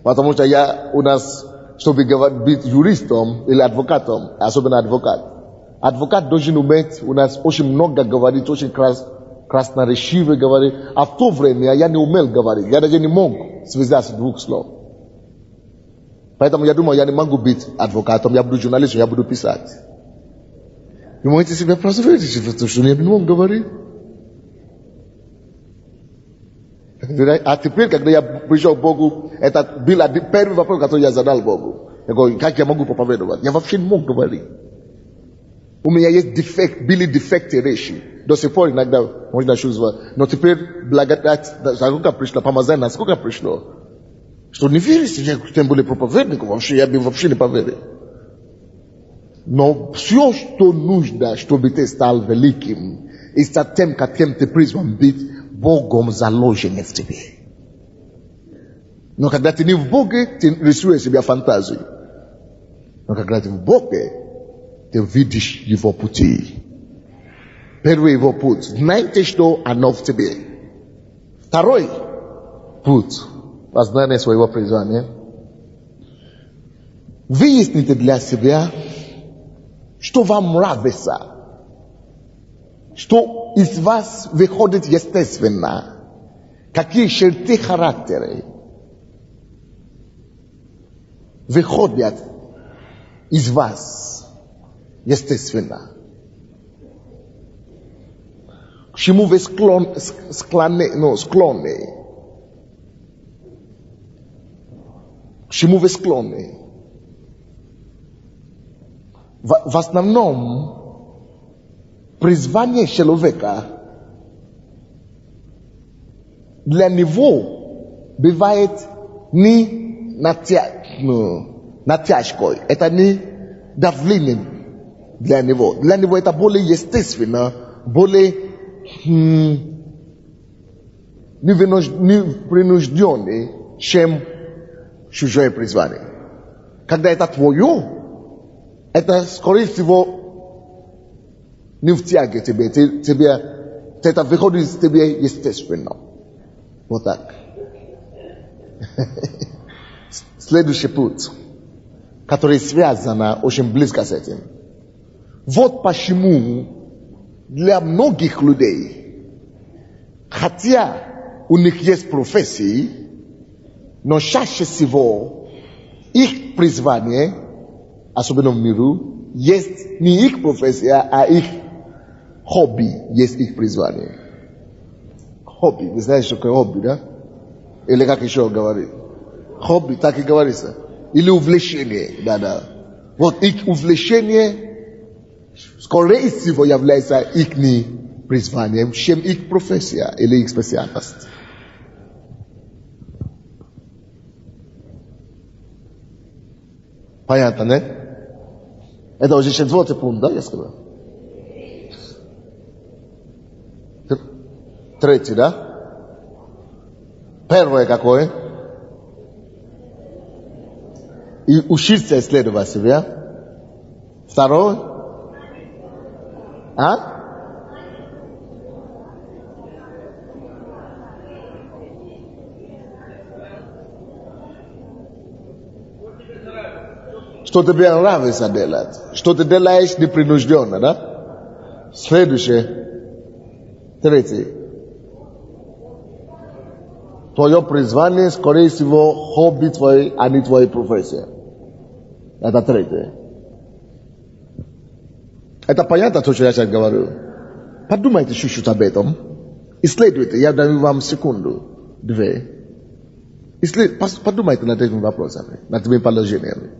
Потому что у нас, чтобы быть юристом или адвокатом, особенно адвокат, Адвокат должен уметь, у нас очень много говорит, очень красноречиво говорит, а в то время я не умел говорить, я даже не мог связать двух слов. Поэтому я думал, я не могу быть адвокатом, я буду журналистом, я буду писать. Вы можете себя прозвать, что я не мог говорить. А теперь, когда я пришел к Богу, это был первый вопрос, который я задал Богу. Я говорю, как я могу проповедовать? Я вообще не мог говорить. У меня есть дефект, были дефекты речи. До сих пор иногда можно чувствовать. Но теперь благодать, сколько пришло, помазание, сколько пришло. Что не верите, я тем более проповедник, вообще, я бы вообще не поверил. Но все, что нужно, чтобы ты стал великим, это тем, каким ты призван быть Богом заложенным в тебе. Но когда ты не в Боге, ты рисуешь себе фантазии. Но когда ты в Боге, ты видишь его пути. Первый его путь. Знаете, что оно в тебе. Второй путь. Познание своего призвания. Выясните для себя, что вам нравится. Что из вас выходит естественно. Какие черты характера выходят из вас естественно. К чему вы склонны. К чему вы склонны? В основном, призвание человека для него бывает не натяжкой, это не давлением для него. Для него это более естественно, более непринужденный, чем чужое призвание. Когда это твое, это, скорее всего, не втягивает тебе, это выходит из тебя естественно. Вот так. Следующий путь, который связан очень близко с этим. Вот почему для многих людей, хотя у них есть профессии, но чаще всего их призвание, особенно в миру, есть не их профессия, а их хобби, есть их призвание. Хобби, вы знаете, что такое хобби, да? Или как еще говорит? Хобби, так и говорится. Или увлечение, да. Вот их увлечение, скорее всего, является их призванием, чем их профессия или их специальность. Понятно, нет? Это уже четвертый пункт, да, я сказал? Третий, да? Первое какое? И учиться исследовать себя. Второе? Что тебе нравится делать. Что ты делаешь непринужденно, да? Следующее. Третий. Твое призвание, скорее всего, хобби твое, а не твоя профессия. Это третье. Это понятно, то, что я сейчас говорю? Подумайте чуть-чуть об этом. Исследуйте. Я даю вам секунду, две. Подумайте над этими вопросами, над этими положениями.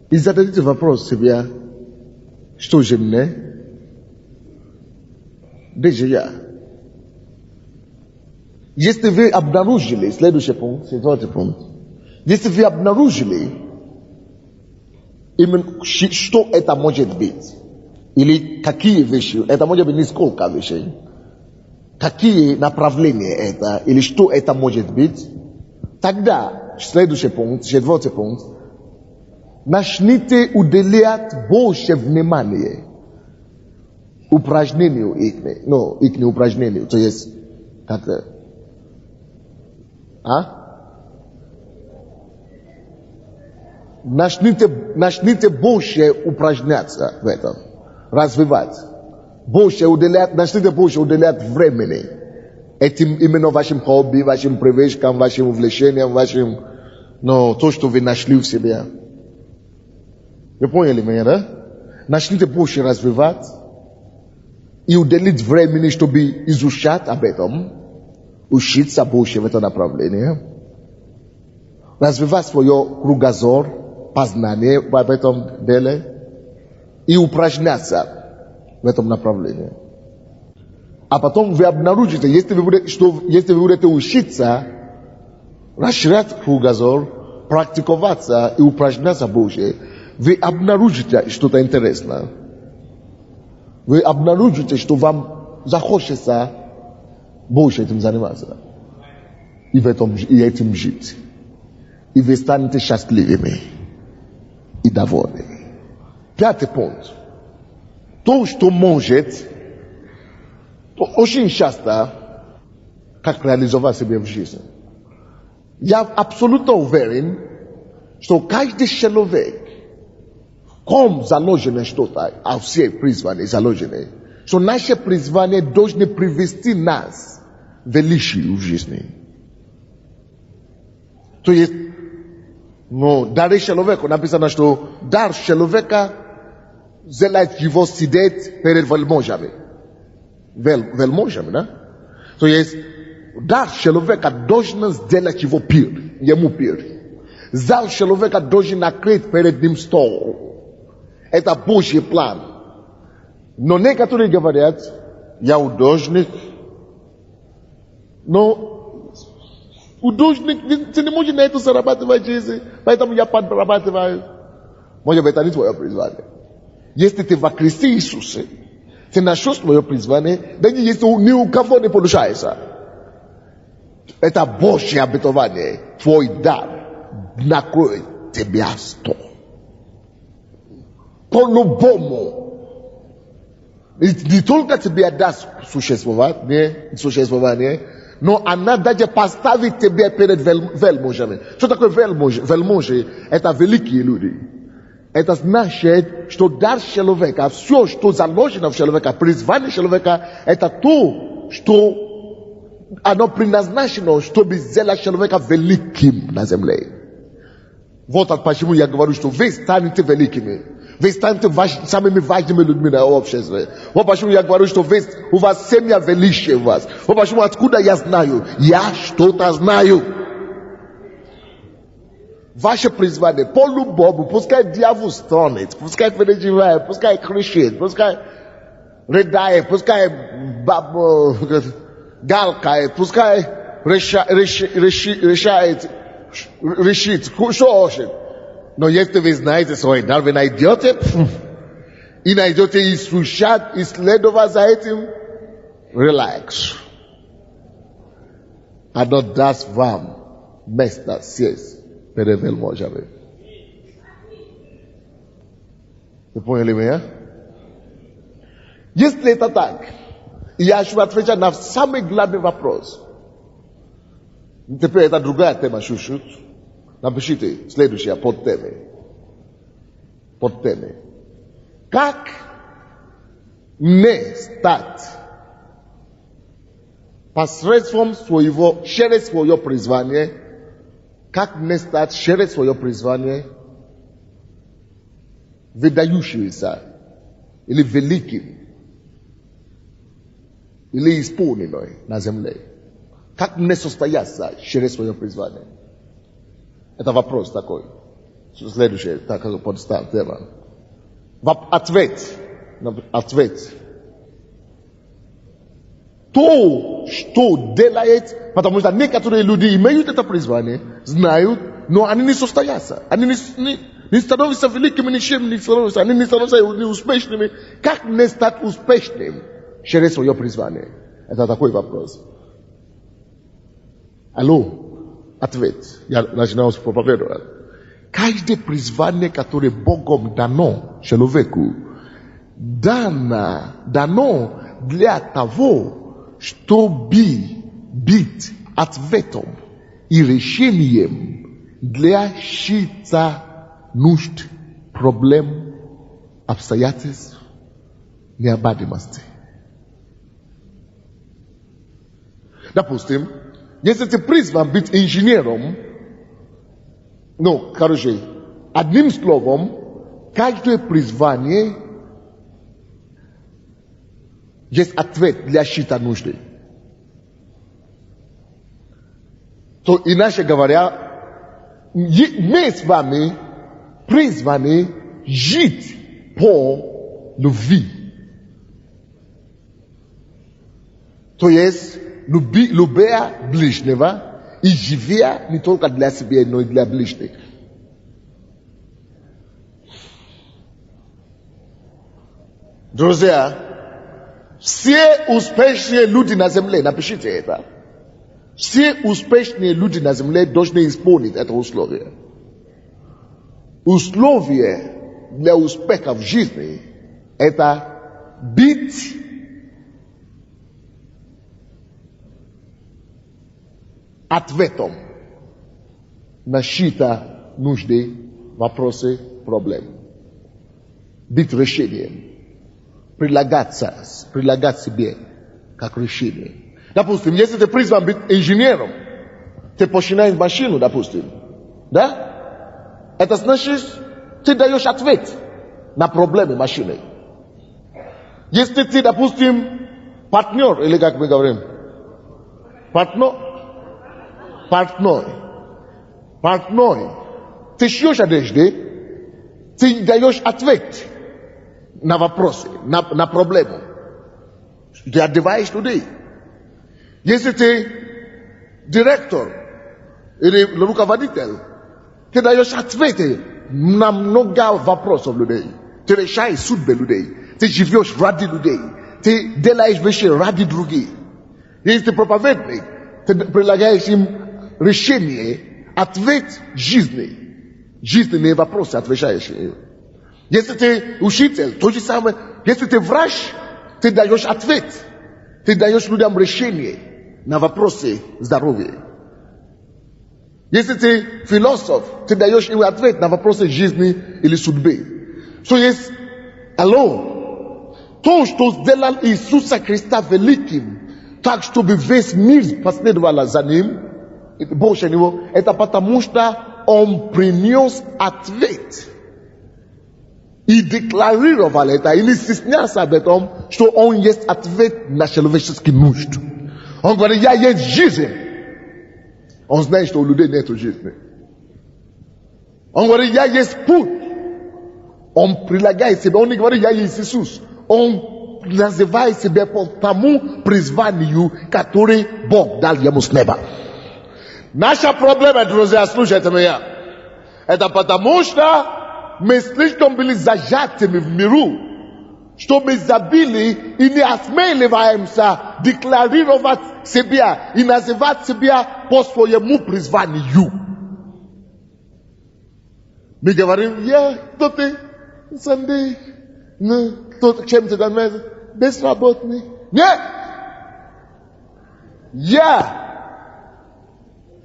И зададите вопрос себе, что же мне? Где же я? Если вы обнаружили, следующий пункт, четвертый пункт, если вы обнаружили, именно что это может быть, или какие вещи, это может быть несколько вещей, какие направления это, или что это может быть, тогда, следующий пункт, четвертый пункт, начните уделять больше внимания упражнению их упражнению, то есть, как-то, Начните больше упражняться в этом, развивать. Начните больше уделять времени этим именно вашим хобби, вашим привычкам, вашим увлечениям, то, что вы нашли в себе. Вы поняли меня, да? Начните больше развивать и уделить времени, чтобы изучать об этом, учиться больше в этом направлении, развивать свой кругозор, познание в этом деле и упражняться в этом направлении. А потом вы обнаружите, если вы будете учиться, расширять кругозор, практиковаться и упражняться больше, вы обнаружите что-то интересное. Вы обнаружите, что вам захочется больше этим заниматься. И этим жить. И вы станете счастливыми и довольными. 5-й пункт. То, что может, то очень часто, как реализовать себя в жизни. Я абсолютно уверен, что каждый человек, ком заложено что-то, а все призваны заложены, что наше призвание должно привести нас в величие в жизни. То есть, дары человеку, написано, что дар человека сделать его сидеть перед вельможами. Вельможами, да? То есть, дар человека должен сделать его ему пир. Зал человека должен накрыть перед ним стол. Это Божий план. Но некоторые говорят, я художник, но художник, ты не можешь на это зарабатывать жизнь, поэтому я подрабатываю. Может быть, это не твое призвание. Если ты во Христе Иисусе, ты нашел свое призвание, да если ни у кого не получается. Это Божье обетование, твой дар накроет тебя стол. По-любому. Не только тебе даст существование, но она даже поставит тебя перед вельможами. Что такое вельможи? Вельможи – это великие люди. Это значит, что дар человека, все, что заложено в человека, призвание человека, это то, что оно предназначено, чтобы сделать человека великим на земле. Вот почему я говорю, что вы станете великими. Вы станете самыми важными людьми на обществе. Вот почему я говорю, что у вас семья величия у вас. Вот почему откуда я знаю? Я что-то знаю. Ваше призвание, по-любому, пускай дьявол стонет, пускай переживает, пускай кричит, пускай рыдает, пускай галкает, пускай решит, что хочет. Но если вы знаете свой дар, вы найдете изучать, исследовать за этим, релакс. Оно даст вам место сесть перед вельможами. Вы поняли меня? Если это так, я хочу отвечать на самый главный вопрос. Теперь это другая тема чуть-чуть. Напишите следующее подтемы. Как не стать посредством через свое призвание, как не стать через свое призвание выдающимся или великим или исполненным на земле. Как не состояться через свое призвание? Это вопрос такой. Следующее, так подстав тема. Ответ. То, что делает, потому что некоторые люди имеют это призвание, знают, но они не состоятся. Они не становятся великими, ничем не становятся. Они не становятся успешными. Как не стать успешным через свое призвание? Это такой вопрос. Алло? Ответ. Я начинаю проповедовать. Каждое призвание, которое Богом дано человеку, дано для того, чтобы быть ответом и решением для чьей-то нужд, проблем, обстоятельств необходимости. Допустим, если ты призван быть инженером, одним словом, каждое призвание есть ответ для щита нужды. То, иначе говоря, мы с вами призваны жить по любви. То есть, любя ближнего и живя не только для себя, но и для ближних. Друзья, все успешные люди на земле, напишите это. Все успешные люди на земле должны исполнить это условие. Условие для успеха в жизни – это быть ответом на щита нужды, вопросы, проблем. Быть решением. Прилагать себе как решение. Допустим, если ты призван быть инженером, ты починаешь машину, допустим, да? Это значит, ты даешь ответ на проблемы машины. Если ты, допустим, партнер, или как мы говорим, партнер, ты шьешь одежды, ты даешь ответ на вопросы, на проблему. Ты одеваешь людей. Если ты директор или руководитель, ты даешь ответы на много вопросов людей. Ты решаешь судьбы людей. Ты живешь ради людей. Ты делаешь вещи ради других. Если ты проповедник, ты предлагаешь им решение, ответ жизни. Жизненные вопросы отвечаешь им. Если ты учитель, то же самое. Если ты врач, ты даешь ответ. Ты даешь людям решение на вопросы здоровья. Если ты философ, ты даешь им ответ на вопросы жизни или судьбы. То есть, то, что сделал Иисуса Христа великим, так, чтобы весь мир последовал за ним, больше него, это потому что он принес ответ. И декларировал это, или стеснялся об этом, что он есть ответ на человеческий нужд. Он говорит, я есть жизнь. Он знает, что у людей нет жизни. Он говорит, я есть путь. Он прилагает себя, он не говорит, я есть Иисус. Он называет себя по тому призванию, который Бог дал ему с неба. Наша проблема, друзья, слушайте меня. Это потому что мы слишком были зажатыми в миру, что мы забыли и не осмеливаемся декларировать себя и называть себя по своему призванию. Мы говорим, кто ты? Sunday, кто чем-то там, безработный. Нет!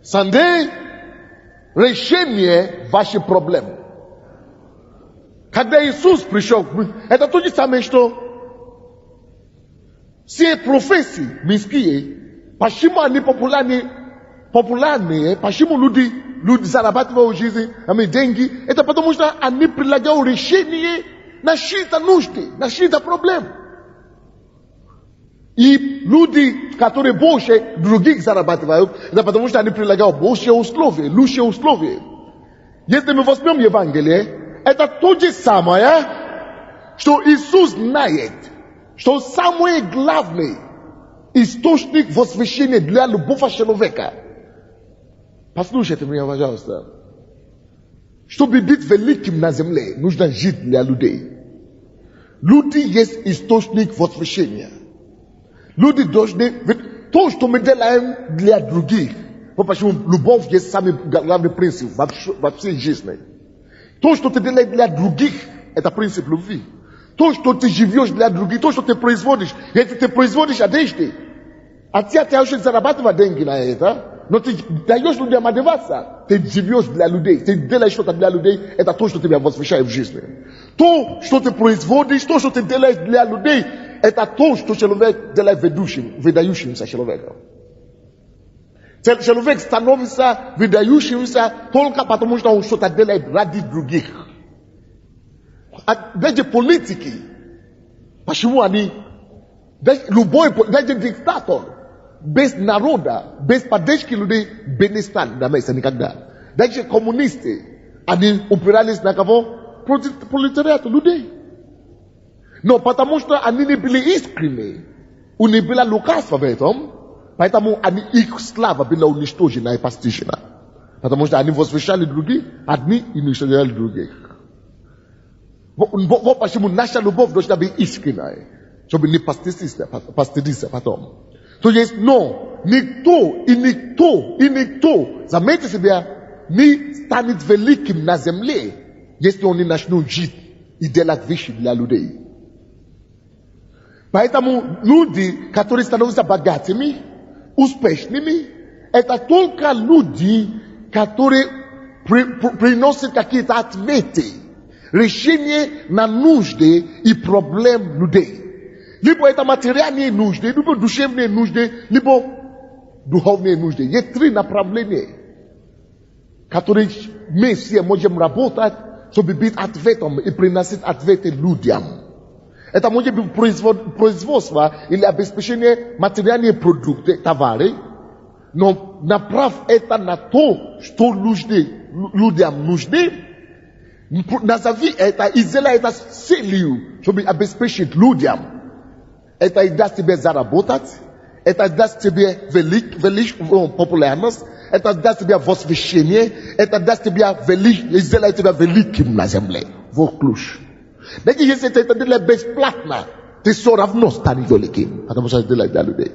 Sunday, решение ваших проблем. Когда Иисус пришел, это то же самое, что все профессии мирские, почему они популярные, почему люди зарабатывают жизнь, деньги, это потому что они прилагают решение на чьи-то нужды, на чьи-то проблемы. И люди, которые больше других зарабатывают, это потому что они прилагают больше условий, лучшие условия. Если мы возьмем Евангелие, это то же самое, что Иисус знает, что самый главный источник возвышения для любого человека. Послушайте меня, пожалуйста. Чтобы быть великим на земле, нужно жить для людей. Люди есть источник возвышения. Люди должны... То, что мы делаем для других. Почему любовь есть самый главный принцип во всей жизни. То, что ты делаешь для других, это принцип любви. То, что ты живешь для других, то, что ты производишь. Если ты производишь одежды, а ты очень зарабатываешь деньги на это, não te daios ludia madevasa, te divios dla ludei, te dela что-то для людей, это то, что тебя возвышает в жизни. То, что ты производишь, то, что ты делаешь для людей, это то, что человек делает выдающимся человеком. Человек становится выдающимся только потому, что он что-то делает ради других. Даже политики, почему они, любой, даже диктатор, без народа, без поддержки людей, не станет на месте никогда. Даже коммунисты, они упирались на кого? Против пролетариата людей. Но потому что они не были искренни, у них было лукавство в этом, поэтому их слава была уничтожена и постижена. Потому что они возвышали других, одни и уничтожали других. Вот почему наша любовь должна быть искренней, чтобы не постыдиться потом. То есть, но никто, заметьте себя, не станет великим на земле, если он не начнет жить и делать вещи для людей. Поэтому люди, которые становятся богатыми, успешными, это только люди, которые приносят какие-то ответы, решения на нужды и проблем людей. Либо это материальные нужды, либо душевные нужды, либо духовные нужды. Есть три направления, которые мы все можем работать, чтобы быть ответом и приносить ответы людям. Это может быть производство или обеспечение материальных продуктов, товары, но направь это на то, что людям нужны, назови это и сделай это с целью, чтобы обеспечить людям. Это и даст тебе заработать, это даст тебе популярность, это даст тебе возвышение, это даст тебе сделает тебя великим на земле. Вот ключ. Даже если ты это делаешь бесплатно, ты все равно станешь великим, потому что это делает для людей.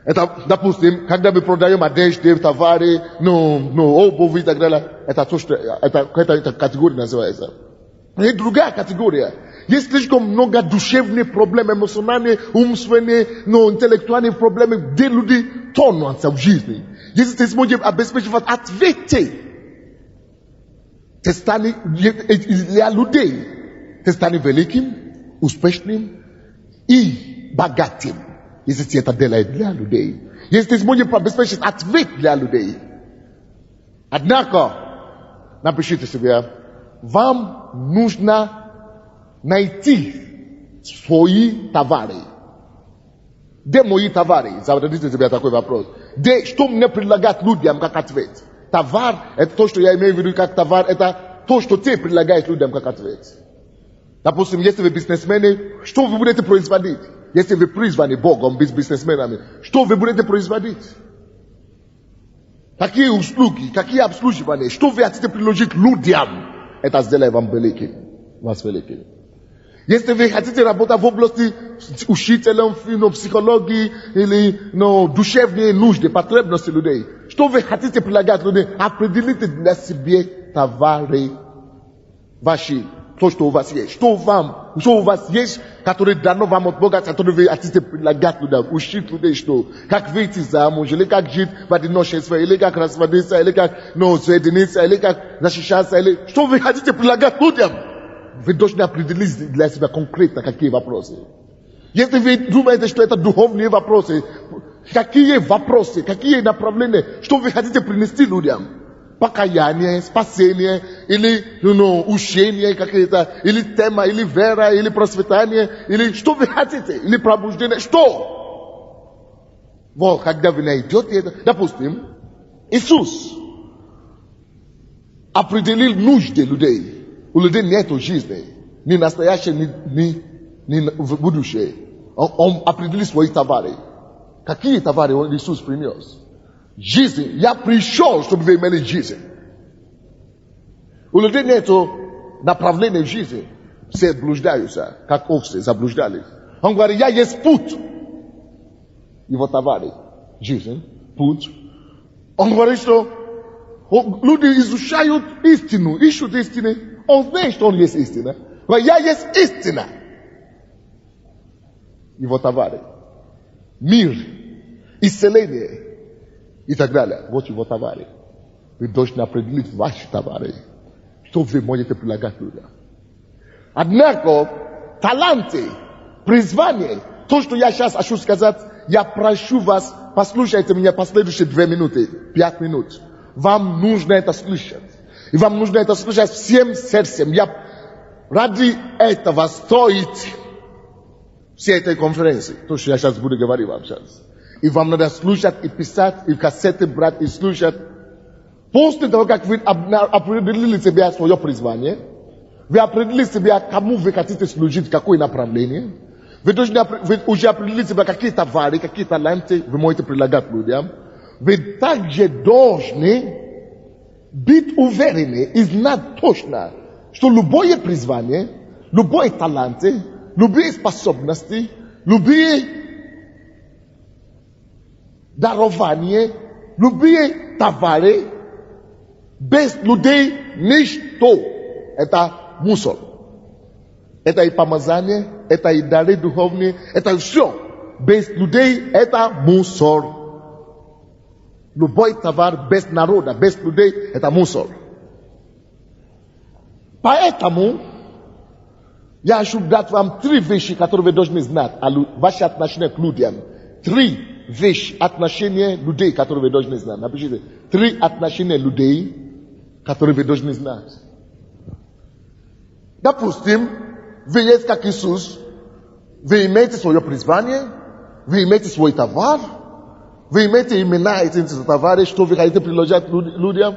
Это, допустим, когда мы продаем одежды, товары, обувь и так далее, это то, что эта категория называется. И другая категория. Есть слишком много душевных проблем, эмоциональных, умственные, интеллектуальные проблемы, где люди тонутся в жизни. Если ты сможешь обеспечивать ответы, ты станешь для людей, ты станешь великим, успешным и богатым. Если ты это делаешь для людей. Если ты сможешь обеспечить ответ для людей. Однако, напишите себе, вам нужно найти свои товары. Где мои товары? Зададите себе такой вопрос. Что мне предлагать людям как ответ? Товар, это то, что я имею в виду как товар, это то, что ты предлагаешь людям как ответ. Допустим, если вы бизнесмены, что вы будете производить? Если вы призваны Богом быть бизнесменами, что вы будете производить? Какие услуги, какие обслуживания, что вы хотите предложить людям? Это сделает вам великим, вас великим. Если вы хотите работать в области учителем, психологии или душевные нужды, потребности людей, что вы хотите предлагать людям? Определите для себя товары ваши, то, что у вас есть. Что у вас есть, которое дано вам от Бога, которое вы хотите предлагать людям, учить людей, что, как выйти замуж, или как жить в одиночестве, или как разводиться, или как соединиться, или как защищаться, или что вы хотите предлагать людям? Вы должны определить для себя конкретно, какие вопросы. Если вы думаете, что это духовные вопросы, какие вопросы, какие направления, что вы хотите принести людям? Покаяние, спасение, или учение какие-то, или тема, или вера, или просветание, или что вы хотите, или пробуждение, что? Вот, когда вы найдете это, допустим, Иисус определил нужды людей. У людей нет жизни, ни настоящей, ни будущее. Он определил свои товары. Какие товары Иисус принес? Жизнь. Я пришел, чтобы вы имели жизнь. У людей нет направления жизни. Все блуждаются, как овцы заблуждались. Он говорит, я есть путь. Его товары. Жизнь, путь. Он говорит, что люди изучают истину, ищут истины. Он знает, что он есть истина. Но я есть истина. Его товары. Мир, исцеление, и так далее. Вот его товары. Вы должны определить ваши товары, что вы можете предлагать людям. Однако, таланты, призвание, то, что я сейчас хочу сказать, я прошу вас, послушайте меня последующие 2 минуты, 5 минут. Вам нужно это слышать. И вам нужно это слышать всем сердцем. Ради этого стоит всей этой конференции. То, что я сейчас буду говорить вам сейчас. И вам надо слушать и писать, и кассеты брать, и слушать. После того, как вы определили себе свое призвание, вы определили себе, кому вы хотите служить, какое направление, вы уже определили себе, какие товары, какие таланты вы можете предлагать людям. Вы также должны быть уверены и знать точно, что любое призвание, любое талант, любые способности, любые дарования, любые товары, без людей ничто. Это мусор. Это и помазание, это и дары духовные, это все. Без людей это мусор. Любой товар без народа, без людей это мусор. Поэтому я хочу дать вам 3 вещи, которые вы должны знать о ваши отношения к людям. 3 вещи отношения людей, которые вы должны знать. Напишите, 3 отношения людей, которые вы должны знать. Допустим, вы есть как Иисус, вы имеете свое призвание, вы имеете свой товар, вы имеете имена этих товаров, что вы хотите предложить людям.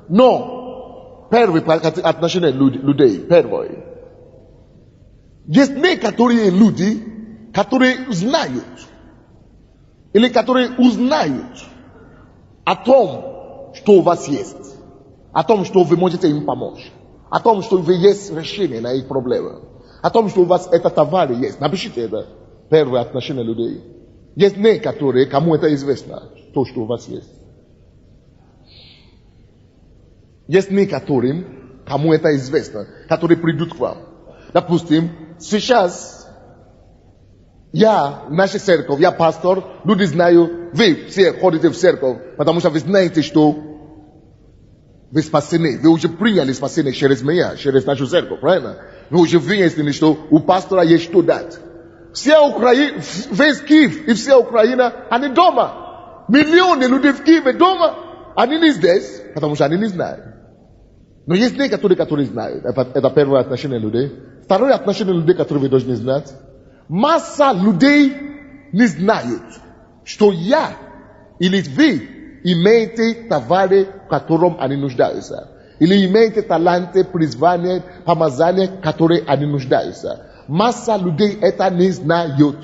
Но, первое отношение людей, первое. Есть некоторые люди, которые знают, или которые узнают о том, что у вас есть, о том, что вы можете им помочь, о том, что вы есть решение на их проблемы, о том, что у вас это товар есть. Напишите это. Первое отношение людей. Есть некоторые, кому это известно, то, что у вас есть. Есть некоторым, кому это известно, которые придут к вам. Допустим, сейчас наша церковь, я пастор, люди знают, вы все ходите в церковь, потому что вы знаете, что вы спасены. Вы уже приняли спасение через меня, через нашу церковь, правильно? Вы уже выяснили, что у пастора есть что дать. Вся Украина, весь Киев и вся Украина, они дома. Миллионы людей в Киеве дома, они не здесь, потому что они не знают. Но есть некоторые, которые знают. Это первое отношение людей. Второе отношение людей, которые вы должны знать. Масса людей не знают, что я или вы имеете товары, в котором они нуждаются. Или имеете таланты, призвания, помазания, которые они нуждаются. Масса людей это не знают.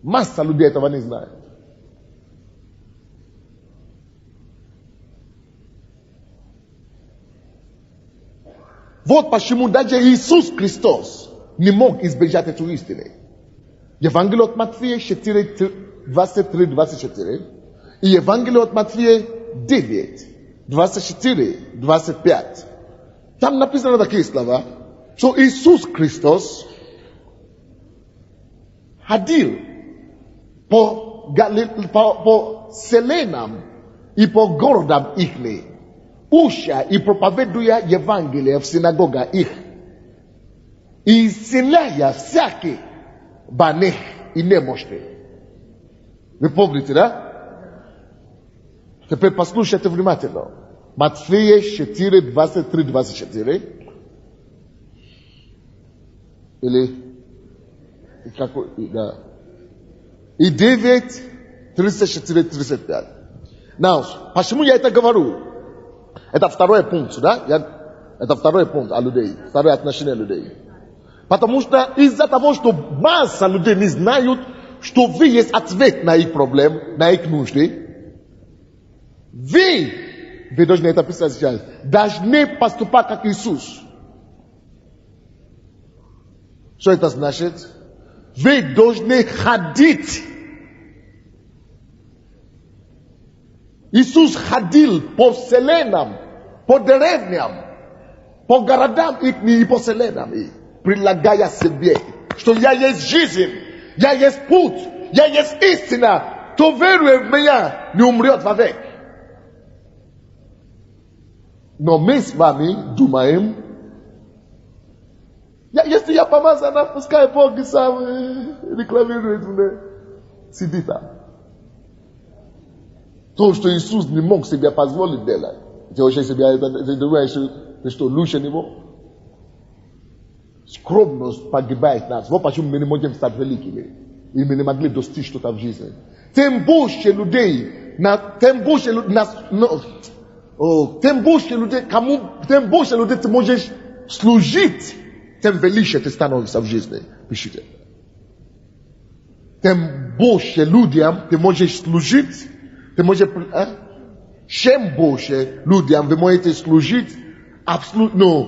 Масса людей этого не знают. Вот почему даже Иисус Христос не мог избежать этой истины. Евангелие от Матфея 4, 23-24 и Евангелие от Матфея 9, 24-25. Там написано такие слова, что Иисус Христос ходил по селенам и по городам их, уча и проповедуя Евангелие в синагогах их, и исцеляя всяких больных и немощных. Вы помните, да? Теперь послушайте внимательно. Матфея 4, 23-24. Или какой, да. И 9, 34-35. Now, почему я это говорю? Это второй пункт, да? Это второй пункт о людей. Второе отношение людей. Потому что из-за того, что масса людей не знают, что вы есть ответ на их проблем, на их нужды, вы должны это писать сейчас, должны поступать как Иисус. Что это значит? Вы должны ходить. Иисус ходил по вселенам, по деревням, по городам и по вселенам, предлагая себе, что я есть жизнь, я есть путь, я есть истина, to veru meia ni umriot vavek. No mes vami dumaim. Este ia pamasa na pusca epoque sabe reclamando isso Sidita. To što Isus ni mog se bia poзволить делать. Te hoje se bia что лучше него. Скромность погибает нас. Вот почему мы не можем стать великими. И мы не могли достичь что-то в жизни. Тем больше людей, тем больше людей ты можешь служить, тем величие ты становишься в жизни. Пишите. Тем больше людям ты можешь служить, ты можешь... Чем больше людям вы можете служить, абсолютно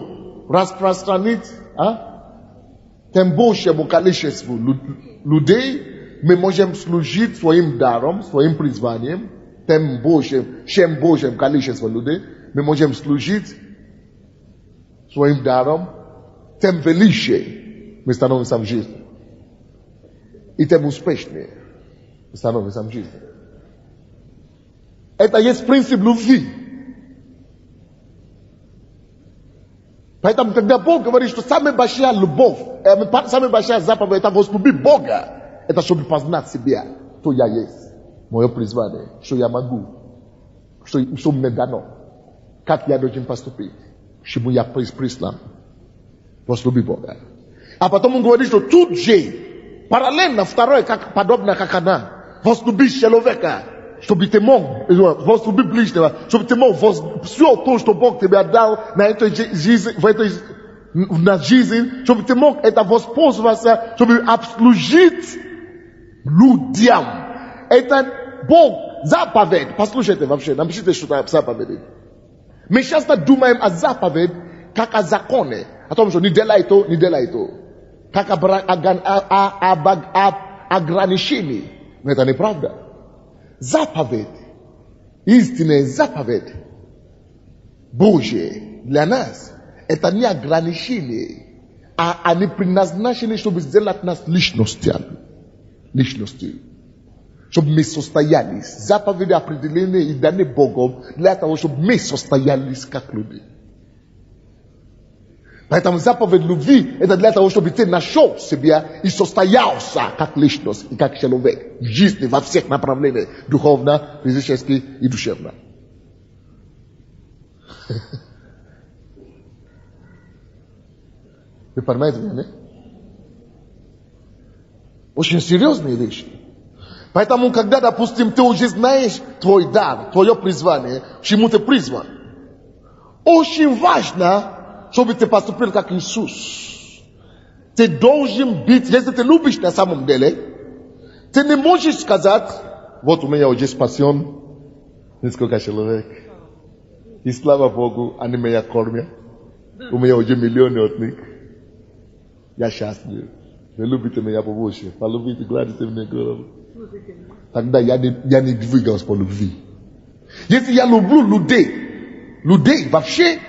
распространить, тем большему количеству людей мы можем служить своим даром, своим призванием, тем больше, чем большим количеством людей мы можем служить своим даром, тем величие мы становимся в жизни. И тем успешнее мы становимся в жизни. Это есть принцип любви. Поэтому, когда Бог говорит, что самая большая любовь, самая большая заповедь, это возлюбить Бога, это чтобы познать себя, кто я есть, мое призвание, что я могу, что мне дано, как я должен поступить, к чему я прислан, возлюбить Бога. А потом он говорит, что тут же, параллельно второе, как, подобно как она, возлюбить человека, чтобы ты мог возлюбить ближнего, чтобы ты мог все то, что Бог тебе отдал на этой жизни, на жизнь, чтобы ты мог это воспользоваться, чтобы обслужить людям. Это Бог заповедь. Послушайте вообще, напишите, что это заповедь. Мы часто думаем о заповедь, как о законе. О том, что не делай то, не делай то. Как ограничении. Но это неправда. Заповедь, истинная заповедь Божья для нас, это не ограничение, а они предназначены, чтобы сделать нас личностью. Чтобы мы состоялись. Заповеди определены и даны Богом для того, чтобы мы состоялись как люди. Поэтому заповедь любви это для того, чтобы ты нашел себя и состоялся как личность и как человек в жизни во всех направлениях, духовно, физически и душевно. Вы понимаете меня, нет? Очень серьезные вещи. Поэтому, когда, допустим, ты уже знаешь твой дар, твое призвание, к чему ты призван, очень важно, чтобы ты поступил как Иисус. Ты должен быть, если ты любишь на самом деле, ты не можешь сказать, вот у меня уже спасен несколько человек. И слава Богу, они меня кормят. У меня уже миллионы от них. Я счастлив. Вы любите меня побольше. Полюбите, гладите мне голову. Тогда я не двигался по любви. Если я люблю людей вообще,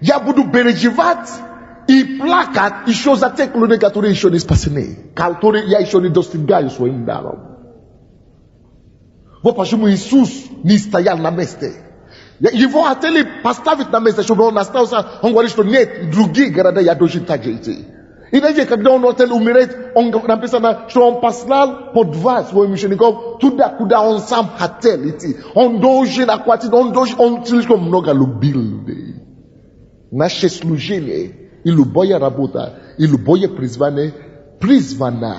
я буду переживать и плакать еще за тех людей, которые еще не спасены, которые я еще не достигаю своим даром. Вот почему Иисус не стоял на месте. Его хотели поставить на место, чтобы он остался. Он говорит, что нет, другие города я должен также идти. Иначе, когда он хотел умереть, он написано, что он послал по 2 своих учеников туда, куда он сам хотел идти. Он должен охватить, он слишком много любил людей. Наше служение и любая работа, и любое призвание призвано,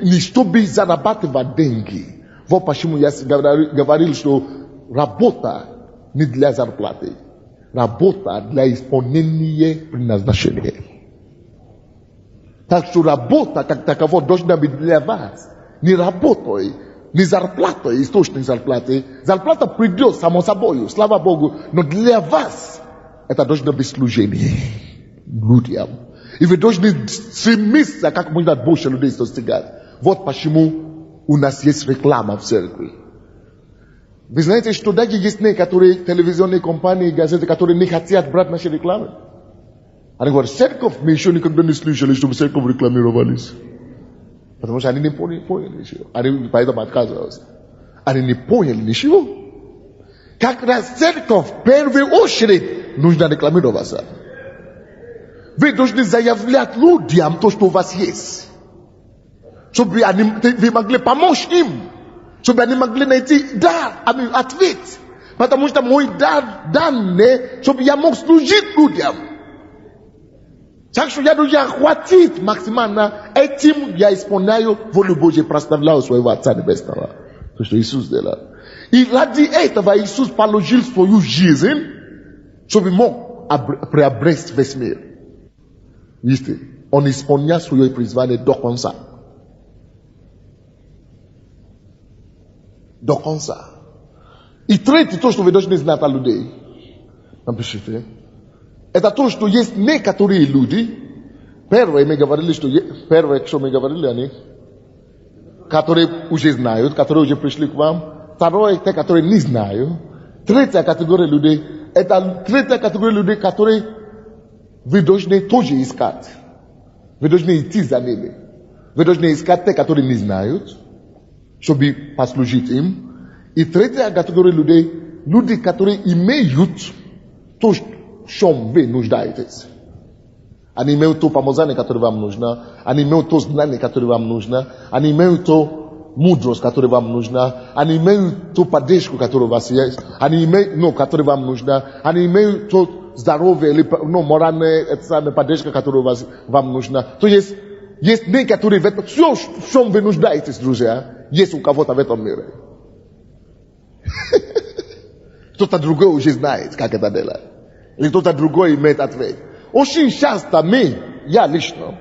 не чтобы зарабатывать деньги. Вот почему я говорил, что работа не для зарплаты. Работа для исполнения предназначения. Так что работа как таково должна быть для вас. Не работой, не зарплатой, источник зарплаты. Зарплата придет само собой, слава Богу. Но для вас это должно быть служение людям. И вы должны стремиться, как можно больше людей достигать. Вот почему у нас есть реклама в церкви. Вы знаете, что даже есть некоторые телевизионные компании, газеты, которые не хотят брать наши рекламы. Они говорят, церковь, мы еще никогда не слышали, чтобы церковь рекламировались. Потому что они не поняли еще. Они поэтому отказываются. они не поняли ничего. Когда церковь в первую очередь нужно рекламироваться. Вы должны заявлять людям то, что у вас есть. Чтобы вы могли помочь им. Чтобы они могли найти ответ. Потому что мой дар данный, чтобы я мог служить людям. Так что я должен охватить максимально этим, я исполняю волю Божью, прославляю своего Отца Небесного. То, что Иисус делал. И ради этого Иисус положил свою жизнь, чтобы мог приобрести весь мир. Видите, он исполнял свое призвание до конца. До конца. И третье, то, что вы должны знать о людей. Напишите. Это то, что есть некоторые люди. Первое, мы говорили, что мы говорили о них, которые уже знают, которые уже пришли к вам. Второе, те, которые не знают. Третья категория людей, это третья категория людей, которые вы должны тоже искать. Вы должны идти за ними. Вы должны искать те, которые не знают, чтобы послужить им. И третья категория людей, люди, которые имеют то, в чем вы нуждаетесь. Они имеют то помазание, которое вам нужно. Они имеют то знание, которое вам нужно. Они имеют то мудрость, которая вам нужна. Они имеют ту поддержку, которая у вас есть. Они имеют, которая вам нужна. Они имеют то здоровье или моральная поддержка, которая вам нужна. То есть некоторые, все, в чем вы нуждаетесь, друзья, есть у кого-то в этом мире. Кто-то другой уже знает, как это делать. Или кто-то другой имеет ответ. Очень часто я лично,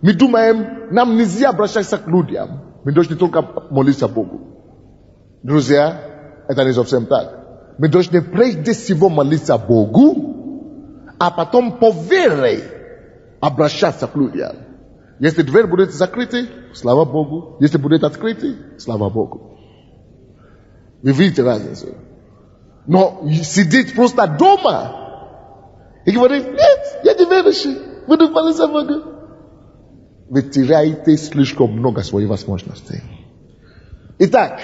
мы думаем, нам нельзя обращаться к людям. Мы должны только молиться Богу. Друзья, это не совсем так. Мы должны прежде всего молиться Богу, а потом по вере обращаться к людям. Если дверь будет закрыта, слава Богу. Если будет открыта, слава Богу. Вы видите разницу. Но сидеть просто дома и говорить, нет, я не верующий, буду молиться Богу. Вы теряете слишком много своих возможностей. Итак,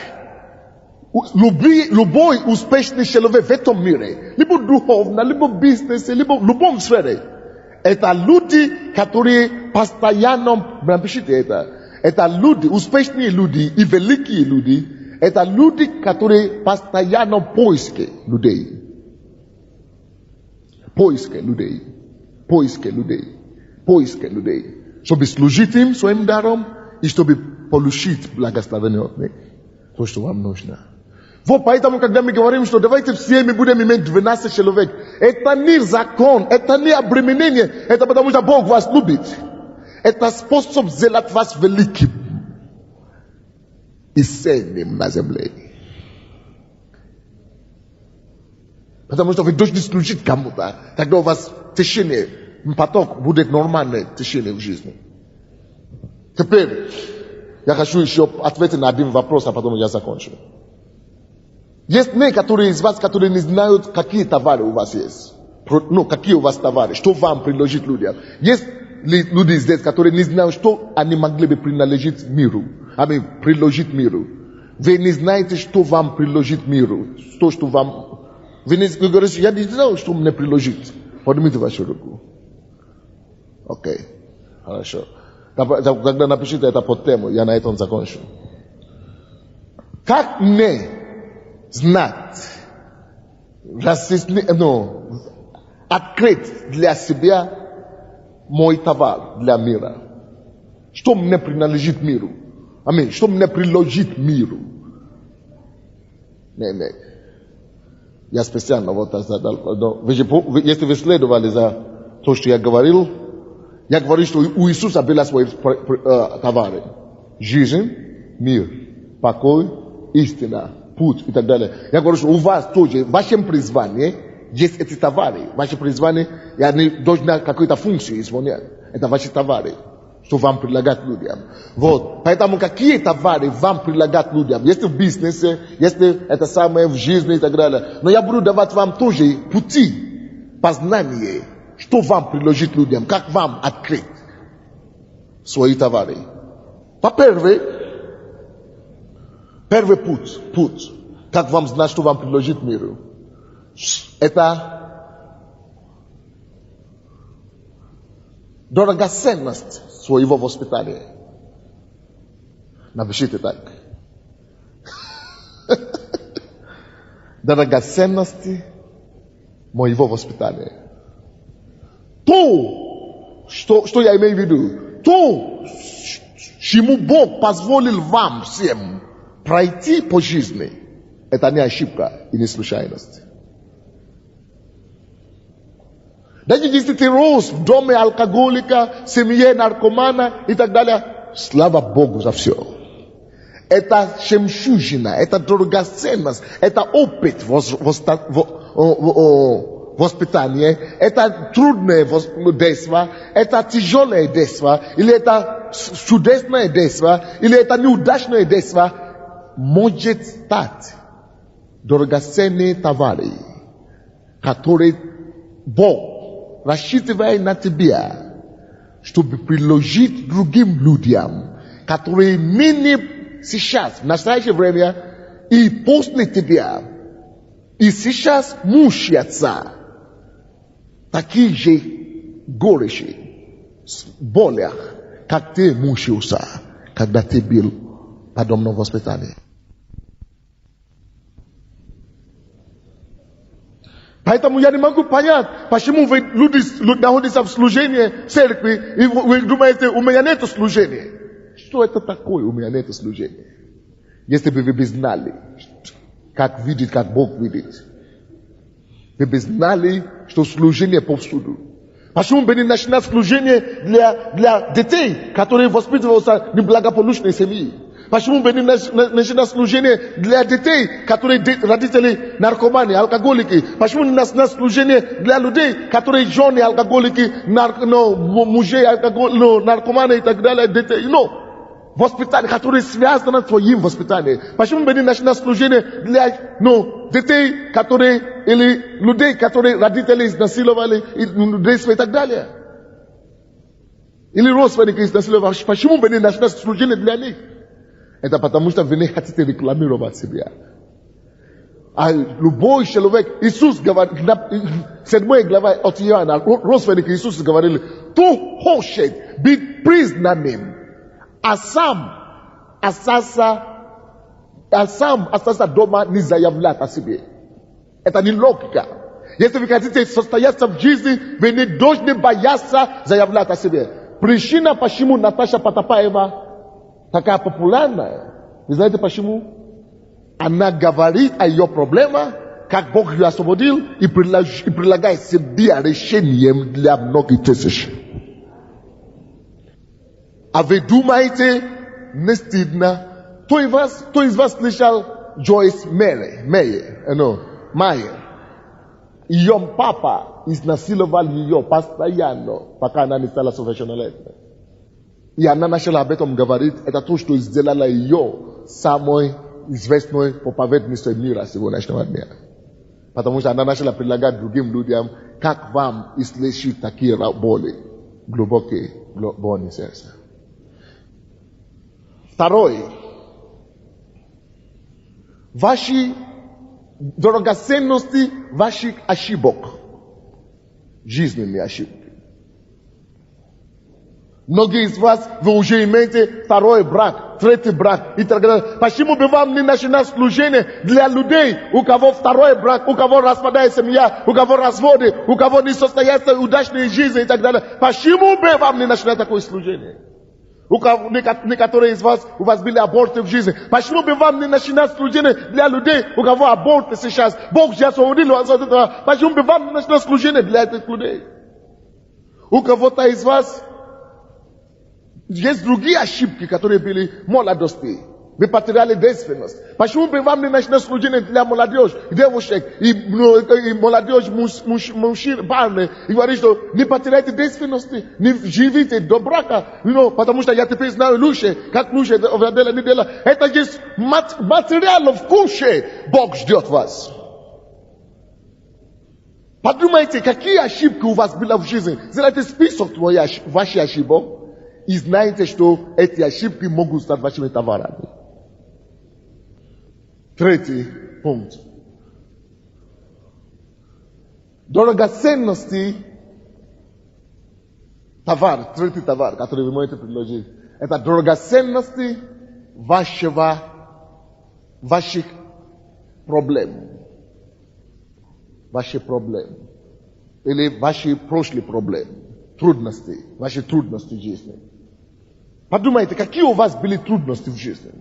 любой успешный человек в этом мире, либо духовно, либо в бизнесе, либо в любом сфере, это люди, которые постоянно, напишите это люди, успешные люди и великие люди, это люди, которые постоянно поиски людей. Поиски людей. Чтобы служить им своим даром и чтобы получить благословение от них. То, что вам нужно. Вот поэтому, когда мы говорим, что давайте все мы будем иметь 12 человек, это не закон, это не обременение, это потому что Бог вас любит. Это способ сделать вас великим и сильным на земле. Потому что вы должны служить кому-то, тогда у вас течение, поток будет нормальное течение в жизни. Теперь я хочу еще ответить на один вопрос, а потом я закончу. Есть некоторые из вас, которые не знают, какие товары у вас есть. Какие у вас товары, что вам принадлежит людям. Есть люди здесь, которые не знают, что они могли бы принадлежить миру. Приложить миру. Вы не знаете, что вам приложит миру. Что вам... Вы говорите, я не знаю, что мне приложит. Поднимите вашу руку. Окей. Хорошо. Когда напишите это под тему, я на этом закончу. Как мне знать, открыть для себя мой товар для мира? Что мне принадлежит миру? Что мне приложит миру? Я специально задал. Если вы следовали за то, что я говорил, что у Иисуса были свои товары. Жизнь, мир, покой, истина, путь и так далее. Я говорю, что у вас тоже, в вашем призвании есть эти товары. Ваше призвание, и они должны какую-то функцию исполнять. Это ваши товары, что вам предлагать людям. Вот. Поэтому какие товары вам предлагать людям? Если в бизнесе, если это самое в жизни и так далее. Но я буду давать вам тоже пути, познания, что вам предложить людям, как вам открыть свои товары. Во-первых, Первый путь, как вам знать, что вам предложит миру, это драгоценность своего воспитания. Напишите так. Драгоценности моего воспитания. То, что я имею в виду, то, чему Бог позволил вам всем пройти по жизни, это не ошибка и не случайность. Даже если ты рос в доме алкоголика, семье наркомана и так далее, слава Богу за все. Это жемчужина, это драгоценность, это опыт воспитания, это трудное детство, это тяжелое детство, или это чудесное детство, или это неудачное детство, может стать драгоценные товары, которые Бог рассчитывает на тебя, чтобы приложить другим людям, которые менее сейчас, в настоящее время, и после тебя, и сейчас мучаются такие же горечи, болях, как ты мучился, когда ты был в подобном воспитании. Поэтому я не могу понять, почему вы люди находятся в служении в церкви, и вы думаете, у меня нет служения. Что это такое? У меня нет служения. Если бы вы знали, как видит, как Бог видит, вы бы знали, что служение повсюду. Почему бы не начинать служение для детей, которые воспитываются в неблагополучной семье? Почему бы не начинать служение для детей, которые родители наркоманы, алкоголики? Почему не начинать служение для людей, которые жены алкоголики, мужей наркоманы и так далее, детей? Воспитание, которое связано с твоим воспитанием. Почему бы не начинать служение для детей, которые, или людей, которые родители изнасиловали, и так далее? Или родственники изнасиловали. Почему бы не начинать служение для них? Это потому, что вы не хотите рекламировать себя. А любой человек, Иисус говорит, 7 глава от Иоанна, родственники Иисуса говорили, кто хочет быть признанным, а сам остаться дома не заявлять о себе. Это не логика. Если вы хотите состояться в жизни, вы не должны бояться заявлять о себе. Причина, почему Наташа Потапаева такая популярная, вы знаете почему? Она говорит о ее проблемах, как Бог ее освободил, и предлагает себе решением для многих тысяч. А вы думаете, не стыдно? Кто из вас слышал Джойс Майер? Ее папа изнасиловал ее постоянно, пока она не стала совершеннолетней. И она начала об этом говорить. Это то, что сделало ее самой известной проповедницей мира сегодняшнего дня. Потому что она начала предлагать другим людям, как вам излечить такие боли, глубокие боли сердца. Второе. Ваши драгоценности, ваших ошибок. Жизненные ошибки. Многие из вас, вы уже имеете второй брак, третий брак и так далее. Почему бы вам не начинать служение для людей, у кого второй брак, у кого распадается семья, у кого разводы, у кого не состоятся удачные жизни и так далее? Почему бы вам не начинать такое служение? Некоторые из вас, у вас были аборты в жизни. Почему бы вам не начинать служение для людей, у кого аборты сейчас? Бог же освободил вас от этого. Почему бы вам не начинать служение для этих людей? У кого-то из вас есть другие ошибки, которые были в молодости. Вы потеряли девственность. Почему бы вам не начинать служение для молодежи, девушек и молодежь, мужчин, парни, и говорить, что не потеряйте девственности, не живите до брака, потому что я теперь знаю лучше, как лучше не делать. Это есть материалов куча. Бог ждет вас. Подумайте, какие ошибки у вас были в жизни. Сделайте список ваших ошибок. И знаете, что эти ошибки могут стать вашими товарами. Третий пункт. Драгоценности товар, третий товар, который вы можете предложить, это драгоценности ваших проблем. Ваши проблемы. Или ваши прошлые проблемы. Трудности. Ваши трудности в жизни. Подумайте, какие у вас были трудности в жизни?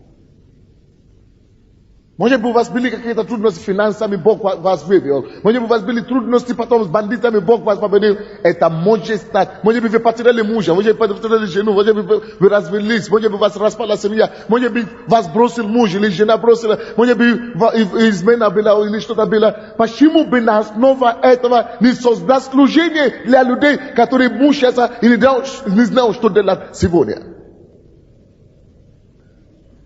Может быть, у вас были какие-то трудности с финансами, Бог вас вывел. Может быть, у вас были трудности потом с бандитами, Бог вас победил. Это может стать. Может быть, вы потеряли мужа, может быть, вы потеряли жену, может быть, вы развелись, может быть, вас распала семья, может быть, вас бросил муж или жена бросила, может быть, измена была или что-то было. Почему бы на основе этого не создать служение для людей, которые мучаются или не знают, что делать сегодня?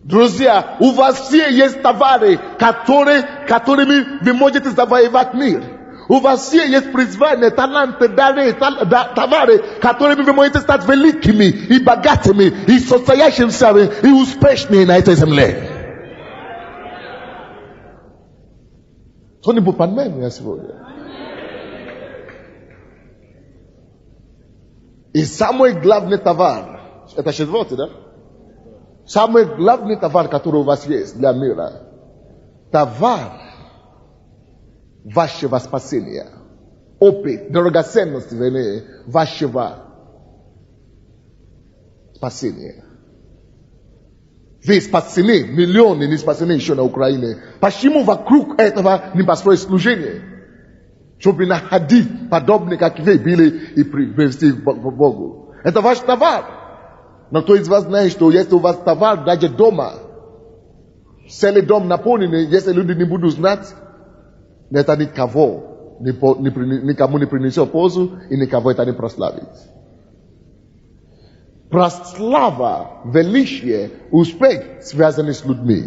Друзья, у вас все есть товары, которыми вы можете завоевать мир. У вас все есть призвания, таланты, дары, товары, которыми вы можете стать великими и богатыми, и состоящимися, и успешными на этой земле. Кто-нибудь понимает меня сегодня? И самый главный товар, это четвертый, да? Самый главный товар, который у вас есть для мира, товар вашего спасения, опыт, драгоценность вашего спасения. Вы спасены, миллионы не спасены еще на Украине. Почему вокруг этого не построить служение? Чтобы находить подобные, как вы были, и привести к Богу. Это ваш товар. Но кто из вас знает, что если у вас товар даже дома, целый дом наполненный, если люди не будут знать, это никому не принесет пользу и никого это не прославит. Прослава, величие, успех связаны с людьми.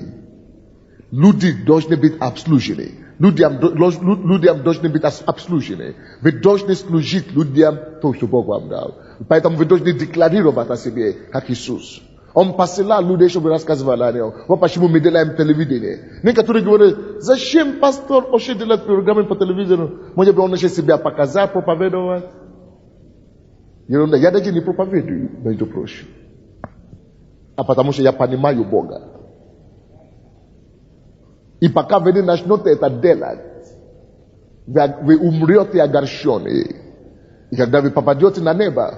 Люди должны быть обслужены. Людям должны быть обслужены. Вы должны служить людям то, что Бог вам дал. Поэтому вы должны декларировать о себе, как Иисус. Он посылал людей, чтобы рассказывали о нем. Вот почему мы делаем телевидение. Некоторые говорят, зачем пастор вообще делает программы по телевизору? Может быть, он еще себя показать, проповедовать? Ерунда. Я даже не проповедую, между прочим. А потому что я понимаю Бога. И пока вы не начнете это делать, вы умрете огорченные. И когда вы попадете на небо,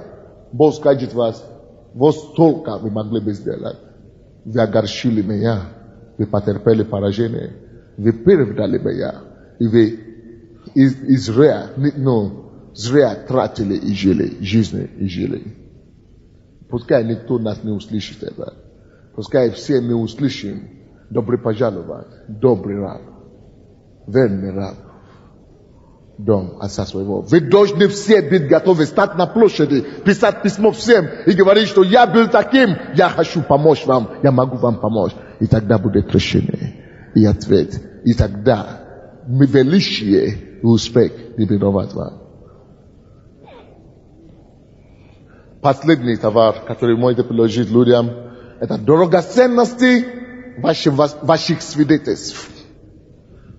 Бог скажет вас, вот столько вы могли бы сделать. Вы огорчили меня, вы потерпели поражение, вы передали меня, и вы зря тратили и жили, жизни и жили. Пускай никто нас не услышит это. Пускай все мы услышим. Добрый пожаловать, добрый раб, верный раб, дом отца своего. Вы должны все быть готовы стать на площади, писать письмо всем и говорить, что я был таким, я хочу помочь вам, я могу вам помочь. И тогда будет решение и ответ. И тогда величие и успех не миновать вам. Последний товар, который можете предложить людям, это драгоценности ваших свидетельств.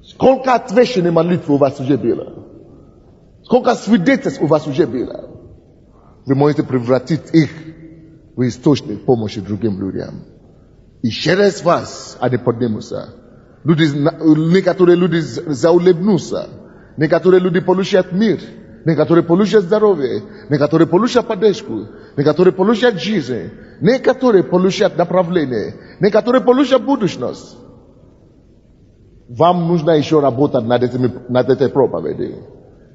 Сколько отвешенной молитвы у вас уже было? Сколько свидетельств у вас уже было? Вы можете превратить их в источник помощи другим людям. И через вас они поднимутся. Некоторые люди заулыбнутся. Некоторые люди получат мир. Некоторые получат здоровье. Некоторые получат поддержку. Некоторые получат жизнь. Некоторые получат направление. Некоторые получат будущность. Вам нужно еще работать над этой проповедью.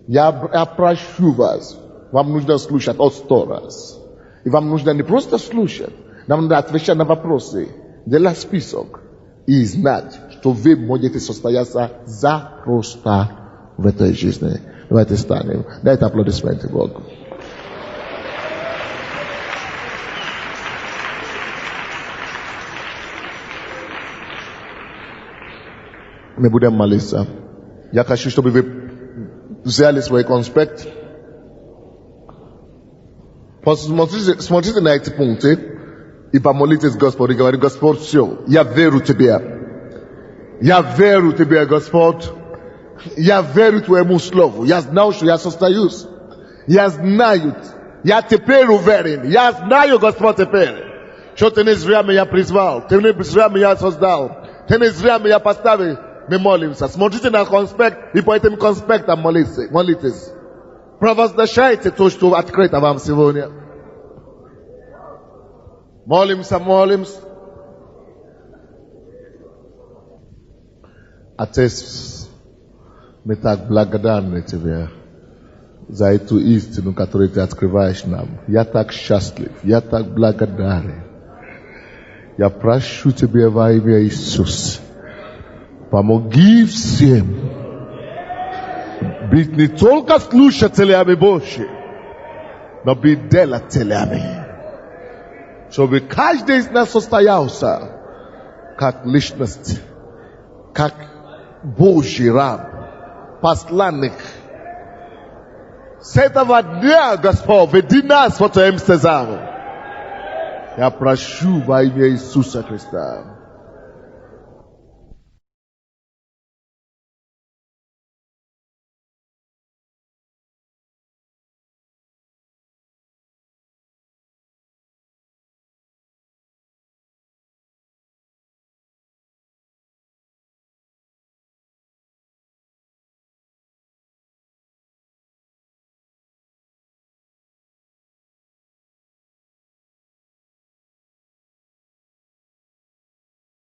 Я прошу вас. Вам нужно слушать от 100 раз. И вам нужно не просто слушать. Нам надо отвечать на вопросы. Делать список. И знать, что вы можете состояться запросто в этой жизни. Давайте станем. Дайте аплодисменты Богу. Мы будем молиться. Я хочу, чтобы вы взяли свой конспект. Посмотрите на эти пункты и помолитесь Господу и говорите: Господь, все, я верю Тебе. Я верю Тебе, Господь. Я верю Твоему Слову. Я знаю, что я состоюсь. Я знаю. Я теперь уверен. Я знаю, Господь, теперь, что Ты не зря меня призвал. Ты не зря меня создал. Ты не зря меня поставил. Мы молимся. Смотрите на конспект и по этим конспектам молитесь. Провозглашайте то, что открыто вам сегодня. Молимся. Отец, мы так благодарны Тебе за эту истину, которую Ты открываешь нам. Я так счастлив, я так благодарен. Я прошу Тебя во имя Иисуса, помоги всем быть не только слушателями Божьими, но быть делателями, чтобы каждый из нас состоялся как личность, как Божий раб, посланник. С этого дня, Господь, веди нас по Твоим стезам. Я прошу во имя Иисуса Христа.